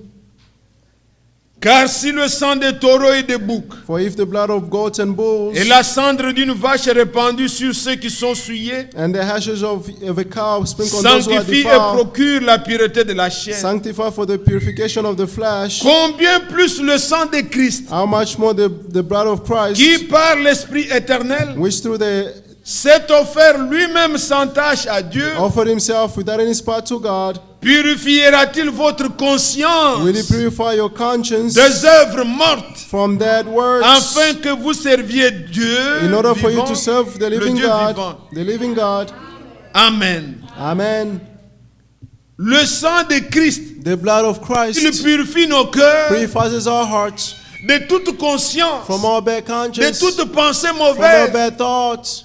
Car si le sang des taureaux et des boucs For if the blood of goats and bulls et la cendre d'une vache est répandue sur ceux qui sont souillés, and the ashes of a cow sprinkled on those who are sanctifie et defiled, procure la pureté de la chair, sanctify for the purification of the flesh, combien plus le sang de Christ, how much more the blood of Christ, qui par l'Esprit éternel which through the s'est offert lui-même sans tâche à Dieu, offered himself without any spot to God, purifiera-t-il votre conscience will he purify your conscience des œuvres mortes, from dead works, afin que vous serviez Dieu in order for you vivant, to serve the le living Dieu God, vivant. the living God. Amen. Amen. Le sang de Christ, The blood of il Christ purifie nos cœurs purifies our hearts de toute conscience, from all bad de conscience, toute pensée from all mauvaise. bad thoughts.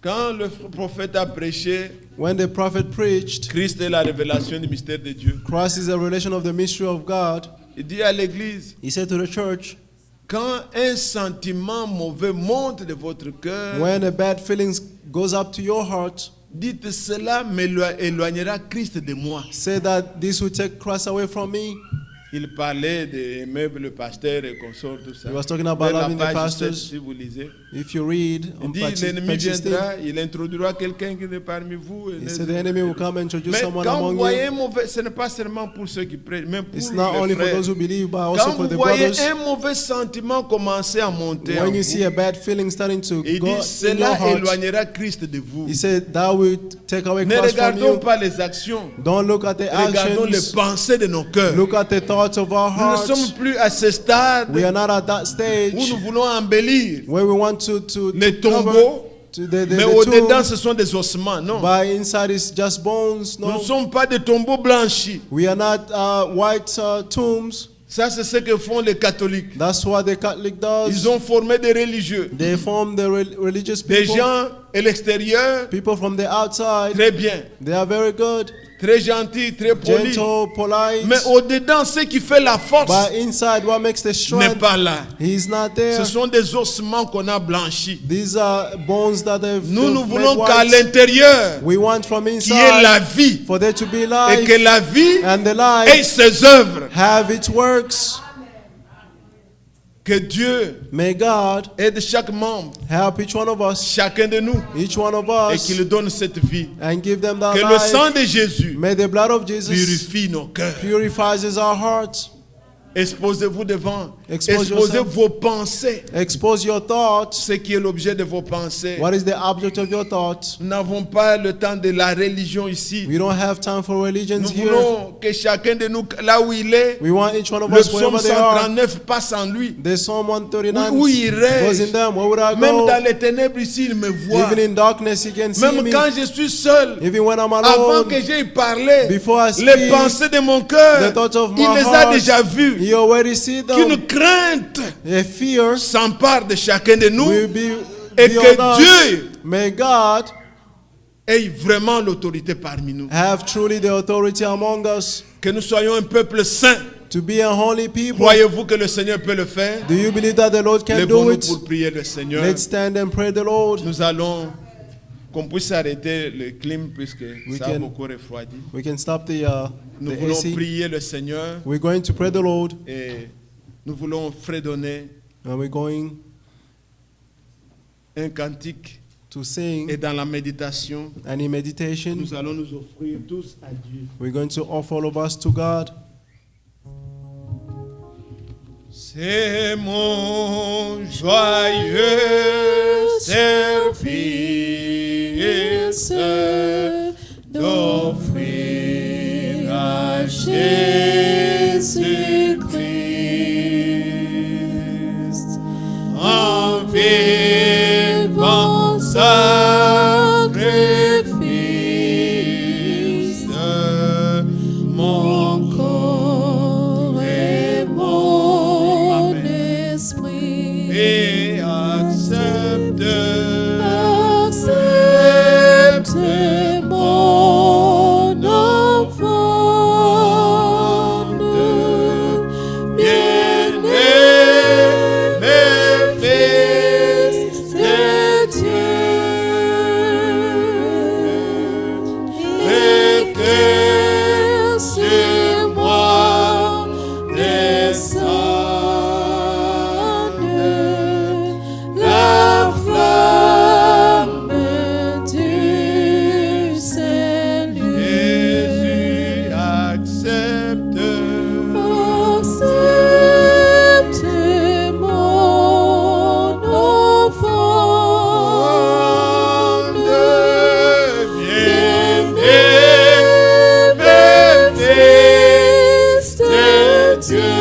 Quand le prophète a prêché, When the prophet preached, Christ est la révélation du mystère de Dieu. Christ is a revelation of the mystery of God. Il dit à l'église, He said to the church, quand un sentiment mauvais monte de votre cœur, when a bad feelings goes up to your heart, dites cela m'éloignera Christ de moi. say that this will take Christ away from me. Il parlait des meubles pasteurs et consorts, tout ça. He was talking about Vers la loving the page pastors. 7, si vous lisez. If you read Il on dit, page l'ennemi 16, viendra, il introduira quelqu'un qui est parmi vous. he said the enemy will come and introduce Mais someone quand vous among voyez you. un mauvais, ce n'est pas seulement pour ceux qui prêchent, même pour It's les not only for frères. those who believe, but also Quand for vous the voyez brothers. un mauvais sentiment commencer à monter en When you vous, see a bad feeling starting to il go dit, in your cela heart, éloignera Christ de vous. he said that will take away Ne Christ from regardons you. pas les actions, Don't look at the regardons les actions. pensées de nos cœurs. Look at the thoughts of our Nous ne hearts. sommes plus à ce stade We are not at that où stage nous voulons embellir where we want to les cover tombeaux, to the mais tomb, au-dedans ce sont des ossements. Non, but inside is just bones. nous ne No, sommes pas des tombeaux blanchis. we are not white tombs. Ça, c'est ce que font les catholiques. That's what the Catholic does. Ils ont formé des religieux, They form the religious des people, gens à l'extérieur, people from the outside. très bien, They are very good, très gentils, très polis. gentle, polite. Mais au-dedans, ce qui fait la force But inside, what makes the n'est strength? pas là. He's not there. Ce sont des ossements qu'on a blanchis. These are bones that they've Nous made voulons qu'à white. l'intérieur, We want from qu'il y ait la inside vie. for there to be Et life, que la vie and the ait life ses œuvres. have its works. Que Dieu May God aide chaque membre, help each one of us, chacun de nous, each one of et us, qu'il donne cette vie. and give them that Que le sang life. de Jésus May the blood of Jesus purifie nos cœurs. purifies our hearts. Exposez-vous devant. Expose Exposez yourself. vos pensées. Expose your thoughts. Ce qui est l'objet de vos pensées. What is the object of your thoughts? Nous n'avons pas le temps de la religion ici. We don't have time for religions Nous here. voulons que chacun de nous, là où il est, We want each one of le us, psaume wherever they are. 139 passe en lui. The Psalm 139 Où irais-je? goes in them. Where would I Même go? dans les ténèbres ici, il me voit. Even in darkness, he can see Même me. quand je suis seul, Even when I'm avant alone, que j'aie parlé, before I les speak, pensées de mon cœur, the thoughts of my il les a heart, déjà vues. he already see them. Qu'une crainte A fear s'empare de chacun de nous will be et beyond que us. Dieu May God ait vraiment l'autorité parmi nous. have truly the authority among us Que nous soyons un peuple saint. to be a holy people. Croyez-vous que le Seigneur peut le faire? Do you believe that the Lord can do Lèvons-nous it? pour prier le Seigneur. Let's stand and pray the Lord. Nous allons, qu'on puisse arrêter le clim puisque We ça a can- beaucoup refroidi. We can stop the Nous voulons AC. prier le Seigneur We're going to pray the Lord, et nous voulons fredonner and we're going un cantique. to sing. Et dans la méditation, And in meditation, nous allons nous offrir tous à Dieu. we're going to offer all of us to God. C'est mon joyeux service d'offrir à Jésus-Christ un vivant sacrifice de mon corps et mon Esprit. et accepte Accepte mon enfant de bien-aimé Fils de Dieu et que sur moi descende la flamme du salut. Jésus accepte Accepte mon enfant de bien-aimé Fils de Dieu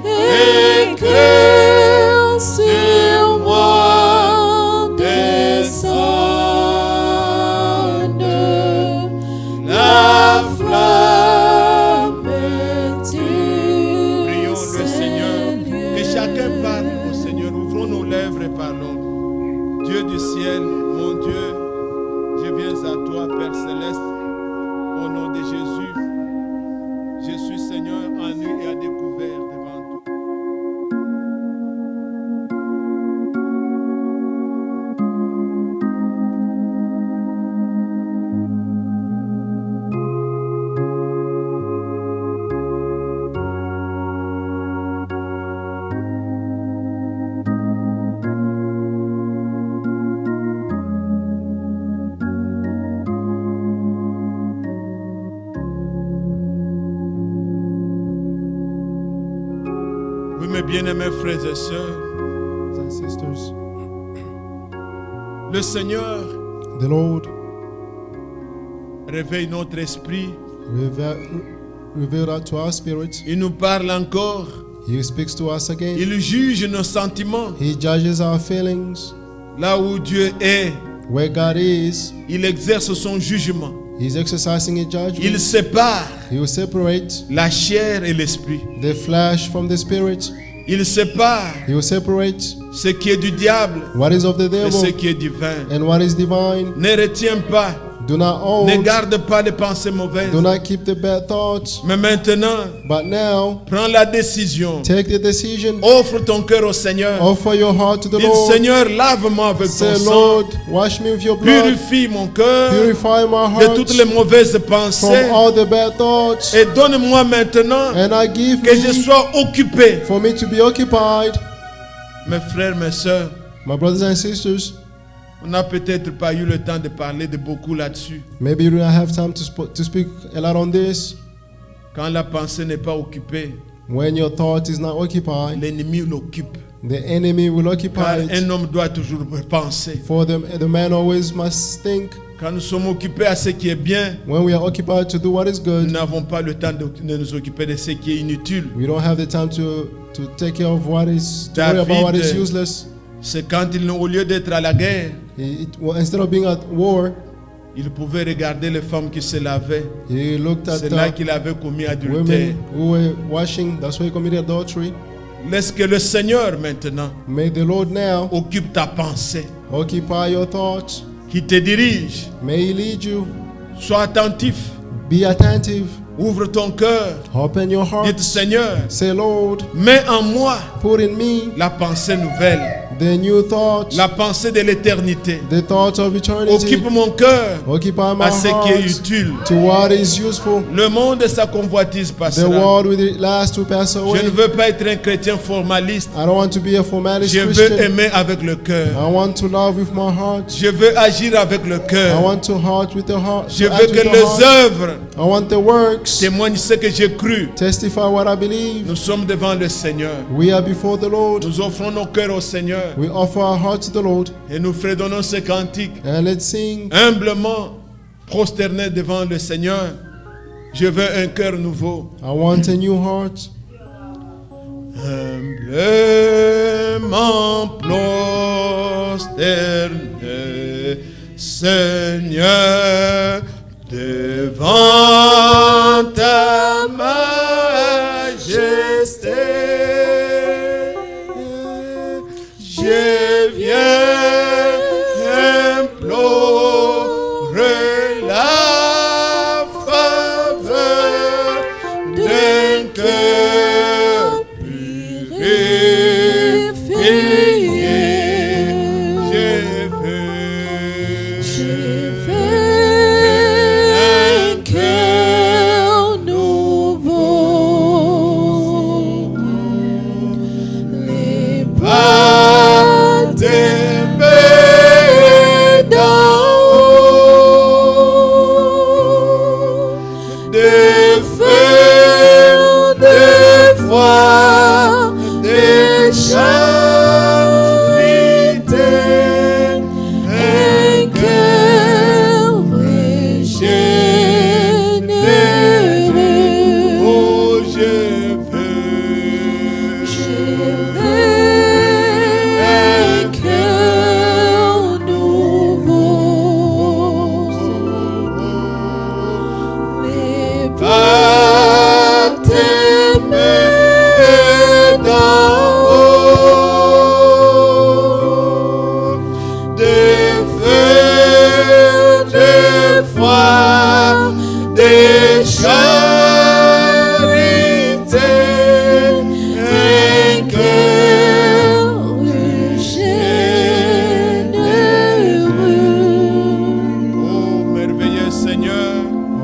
et que sur moi descende la flamme du Prions le Seigneur. salut. Et chacun parle au Seigneur. Ouvrons nos lèvres et parlons. Dieu du ciel, mon Dieu, je viens à toi, Père Céleste, au nom de Jésus. Je suis Seigneur en nu et à découvert devant toi. Oui, mes bien-aimés frères et sœurs, And sisters, le Seigneur the Lord réveille notre esprit. revealed out to our spirits. Il nous parle encore. He speaks to us again. Il juge nos sentiments. He judges our feelings. Là où Dieu est, Where God is, il exerce son jugement. He's exercising His Il judgment. sépare He will separate la chair et l'esprit. the flesh from the spirit. Il sépare He will separate ce qui est du diable what is of the et ce devil qui est divin. and what is divine. Ne retiens pas, Do not hold. ne garde pas les pensées mauvaises. Do not keep the bad thoughts. Mais maintenant, But now, prends la décision. take the decision. Offre ton cœur au Seigneur. Offer your heart to the Dis, Lord. Seigneur, lave-moi avec ton Say, sang. Lord, wash me with your blood. Purifie mon cœur Purify my de heart toutes les mauvaises from pensées. all the bad thoughts. Et donne-moi maintenant And I give que je me sois occupé. for me to be occupied. Mes frères, mes sœurs, My brothers and sisters, on n'a peut-être pas eu le temps de parler de beaucoup là-dessus. maybe you don't have time to speak a lot on this. Quand la pensée n'est pas occupée, When your thought is not occupied, l'ennemi l'occupe. the enemy will Car occupy un it. homme doit toujours penser. For the man always must think. Quand nous sommes occupés à ce qui est bien, When we are occupied to do what is nous good, n'avons pas le temps de nous occuper de ce qui est inutile. we don't have the time to take care of what is, to worry about what is David, useless. C'est quand au lieu d'être à la guerre, Well, instead of being at war, il pouvait regarder les femmes qui se lavaient. he looked at C'est là the qu'il avait commis adultère. women who were washing. That's why he committed adultery. Laisse que le Seigneur maintenant May the Lord now occupe ta pensée, occupy your thoughts. qui te dirige. May he lead you. Sois attentif. Be attentive. Ouvre ton cœur. Open your heart. Dites Seigneur, Say, Lord, mets en moi put in me la pensée nouvelle. The new thoughts, la pensée de l'éternité. the thoughts of eternity, Occupe mon cœur occupy my à ce qui est heart utile. to what is useful. Le monde et sa convoitise The passera. world will last to pass Je away. ne veux pas être un chrétien formaliste. I don't want to be a formalist Je veux Christian. aimer avec le cœur. I want to love with my heart. Je veux agir avec le I cœur. want to heart with the heart. Je to act veux with que the les heart. œuvres I want the works témoignent ce que j'ai cru. testify what I believe. Nous sommes devant le Seigneur. We are before the Lord. Nous offrons nos cœurs au Seigneur. We offer our hearts to the Lord Et nous fredonnons ce cantique. and let's sing. Humblement prosterné devant le Seigneur. Je veux un cœur nouveau. I want a new heart. Humblement prosterné, Seigneur, devant ta majesté. Je viens implorer la faveur d'un cœur purifié. Je veux un cœur nouveau. Les pas t'aimer d'en haut, des feux, des voix, des charités, un cœur régénéré. Oh, je veux un cœur nouveau. Les pas t'aimer d'en haut, des feux, des foi, des charités, un cœur Oh, merveilleux Seigneur,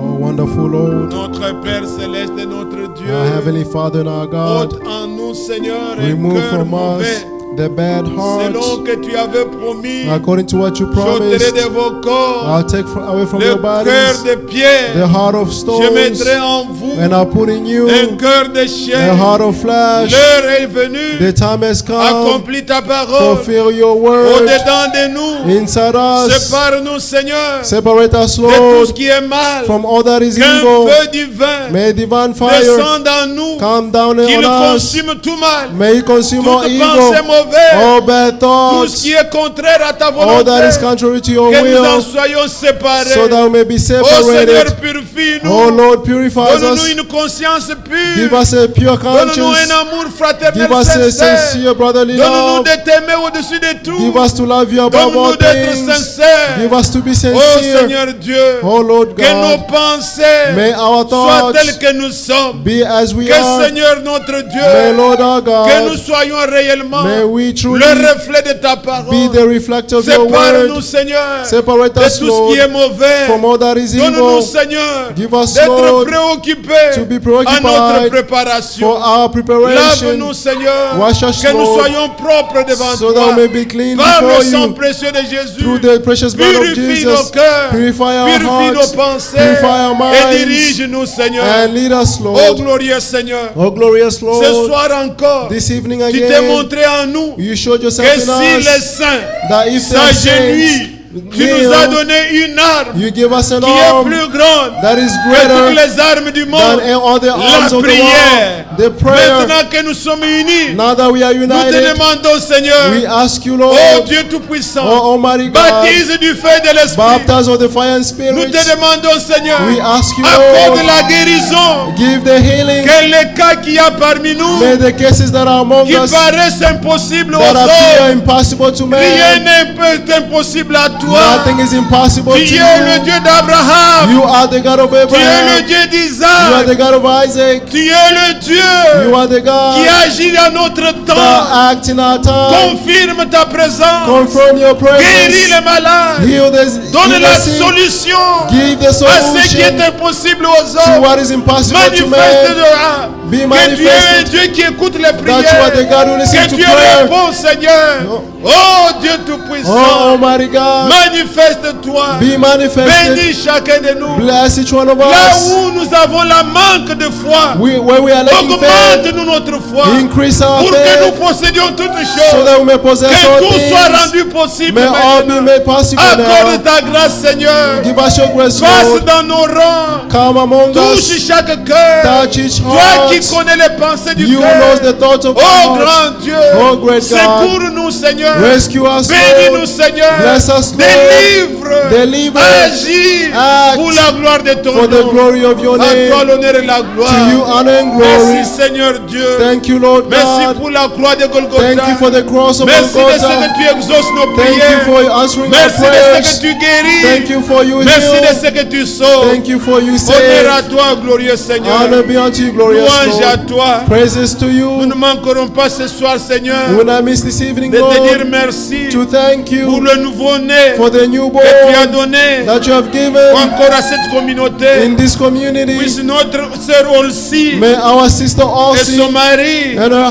Oh, wonderful Lord, notre Père céleste et notre our Dieu, Heavenly Father and our God, ôte en nous, Seigneur, un remove cœur from us mauvais, the bad hearts. selon que tu avais promis. According to what you J'ôterai promised, de vos corps I'll take away from le your cœur bodies de pierre. the heart of Je stones, mettrai en vous and I'll put in you un cœur de a chair. heart of flesh. L'heure est venue. The time has come. Accomplis ta parole Fulfill your word au-dedans de nous. inside us. Sépare-nous, Seigneur, Separate us, de tout ce Lord, qui est mal. from all that is Qu'un evil. feu divin May divine fire descende en nous, come down qu'il on us. consume tout mal, May it consume all toute evil, pensée mauvaise, all bad tout ce thoughts, qui est contraire à ta all volonté, that is contrary to your que nous en will, soyons séparés. so that we may be Oh Seigneur, separated. purifie-nous. Oh Lord, purify Donne-nous us. une conscience pure. Give us a pure Donne-nous conscience. un amour fraternel Give us a sincère. sincere brotherly Donne-nous love. de t'aimer au-dessus de tout. Give us to love you above Donne-nous all d'être things. sincères. Give us to be Oh sincere. Seigneur Dieu, Oh Lord que nos God, pensées may our soient telles thoughts que nous sommes. be as we Que are. Seigneur notre May Dieu, Lord our que nous God, soyons réellement may we truly le reflet de ta be parole. the reflect of your Sépare-nous word. Seigneur Separate de us, tout ce qui est Lord, mauvais. from all that is Donne-nous evil. Seigneur Give us, d'être Lord, préoccupés to be à preoccupied notre préparation. for our preparation, Lave-nous Seigneur, Wash us, que nous Lord, soyons propres devant so toi. that we may be clean Par before le sang you. précieux de Jésus, Through the precious blood of purifie nos Jesus, cœurs, purify our purifie nos hearts, pensées purify our et minds, dirige-nous Seigneur. and lead us, Oh Lord. glorieux Seigneur, Oh glorious ce Lord, soir encore, this evening tu t'es again, montré en nous you showed yourself que in si les us, saints that if the s'agenouillent, saints tu nous as kneel, donné une arme you give us an qui est arm plus grande that is que toutes greater les armes du than monde. all the arms La of the prière. world. The prayer. Maintenant que nous sommes unis, Now that we are nous te united, demandons Seigneur, we ask you, oh Lord, Dieu Tout-Puissant, oh Almighty God, baptise du feu de l'Esprit. baptize of the fire and Nous spirit. te demandons Seigneur, We ask you, accorde Lord, la guérison. give the healing. Que les cas qu'il y a parmi nous, May the cases that are among qui us paraissent impossibles aux that appear hommes, impossible to rien man, n'est impossible à toi. Nothing is impossible Tu to es le you. Dieu d'Abraham. You are the God of Tu es le Abraham. Dieu You are d'Isaac. the God of Isaac. Tu es le You Dieu are the qui God agit à notre temps. that acts in our time. Confirme ta présence. Confirm your Guéris presence. les malades. Heal the Donne la sick. solution Give the à ce qui est solution impossible aux to hommes. what is impossible to Manifeste-toi. man. Be Que tu es un manifested. Dieu qui écoute les That you are prières. the God who listens Que to tu prayer. réponds, Seigneur. No. Oh Dieu Oh Tout-Puissant. Almighty God, Manifeste-toi. be manifested. Bénis chacun de nous. Bless each one of Là us. où nous avons la manque de foi, Where we are lacking faith, augmente-nous notre foi. increase our Pour que nous faith possédions toutes so choses. that we may possess Que all tout soit things. rendu possible May all be maintenant. made possible Accorde now. ta grâce, Seigneur. Give us your grace, Passe Lord. dans nos rangs. Come among Touche us. chaque cœur. Touch each Toi qui heart. connais les pensées du You knows cœur. the thoughts of Oh our hearts. grand Dieu. Oh, great God. Secours-nous, Seigneur. Rescue us, Bénis-nous, Lord. Seigneur. Bless us, Lord. Délivre. Deliver. Agis Act pour la gloire de ton For the nom. glory of your À toi name. l'honneur et la gloire. To you honor and glory. Merci Seigneur Dieu. Thank you, Lord Merci God. pour la croix de Golgotha. Thank you for the cross of Merci de ce que Golgotha. tu exauces nos Thank you prières. for answering our Merci de ce prayers. que tu guéris. Thank you for you Merci de heal. ce que tu sauves. Thank you for you Honneur à save. toi, glorieux Seigneur. Honor be unto you, glorious Louange à Lord. toi. Praises to Nous you. ne manquerons pas ce soir, Seigneur, When I miss this evening, de te dire Lord, merci to thank pour you le nouveau-né for the que tu as newborn donné that you have given encore à cette communauté. in this community. Puisse notre sœur Olsi May our sister et Elsie son mari, and her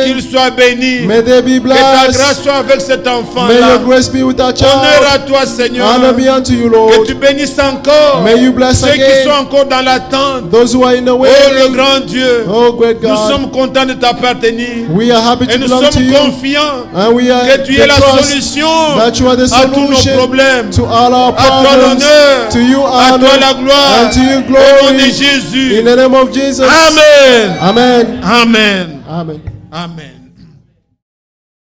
qu'il husband, soit béni. may they be Que ta grâce blessed. soit avec cet May enfant-là. your grace be with our Honneur child. à toi, Seigneur. Honor be unto you, Que Lord. tu bénisses encore May you bless ceux qui again sont encore dans l'attente. those who are in the Oh, way. le grand Dieu. Oh, great Nous God. sommes contents de t'appartenir. We are happy Et to nous belong to sommes you. confiants And we are que tu es the la trust solution that you are the à tous nos solution problèmes. to all our À toi problems. l'honneur, To you à honor toi la gloire, and to you au nom de glory. Jésus. In the name of Jesus. Amen. Amen. Amen. Amen. Amen.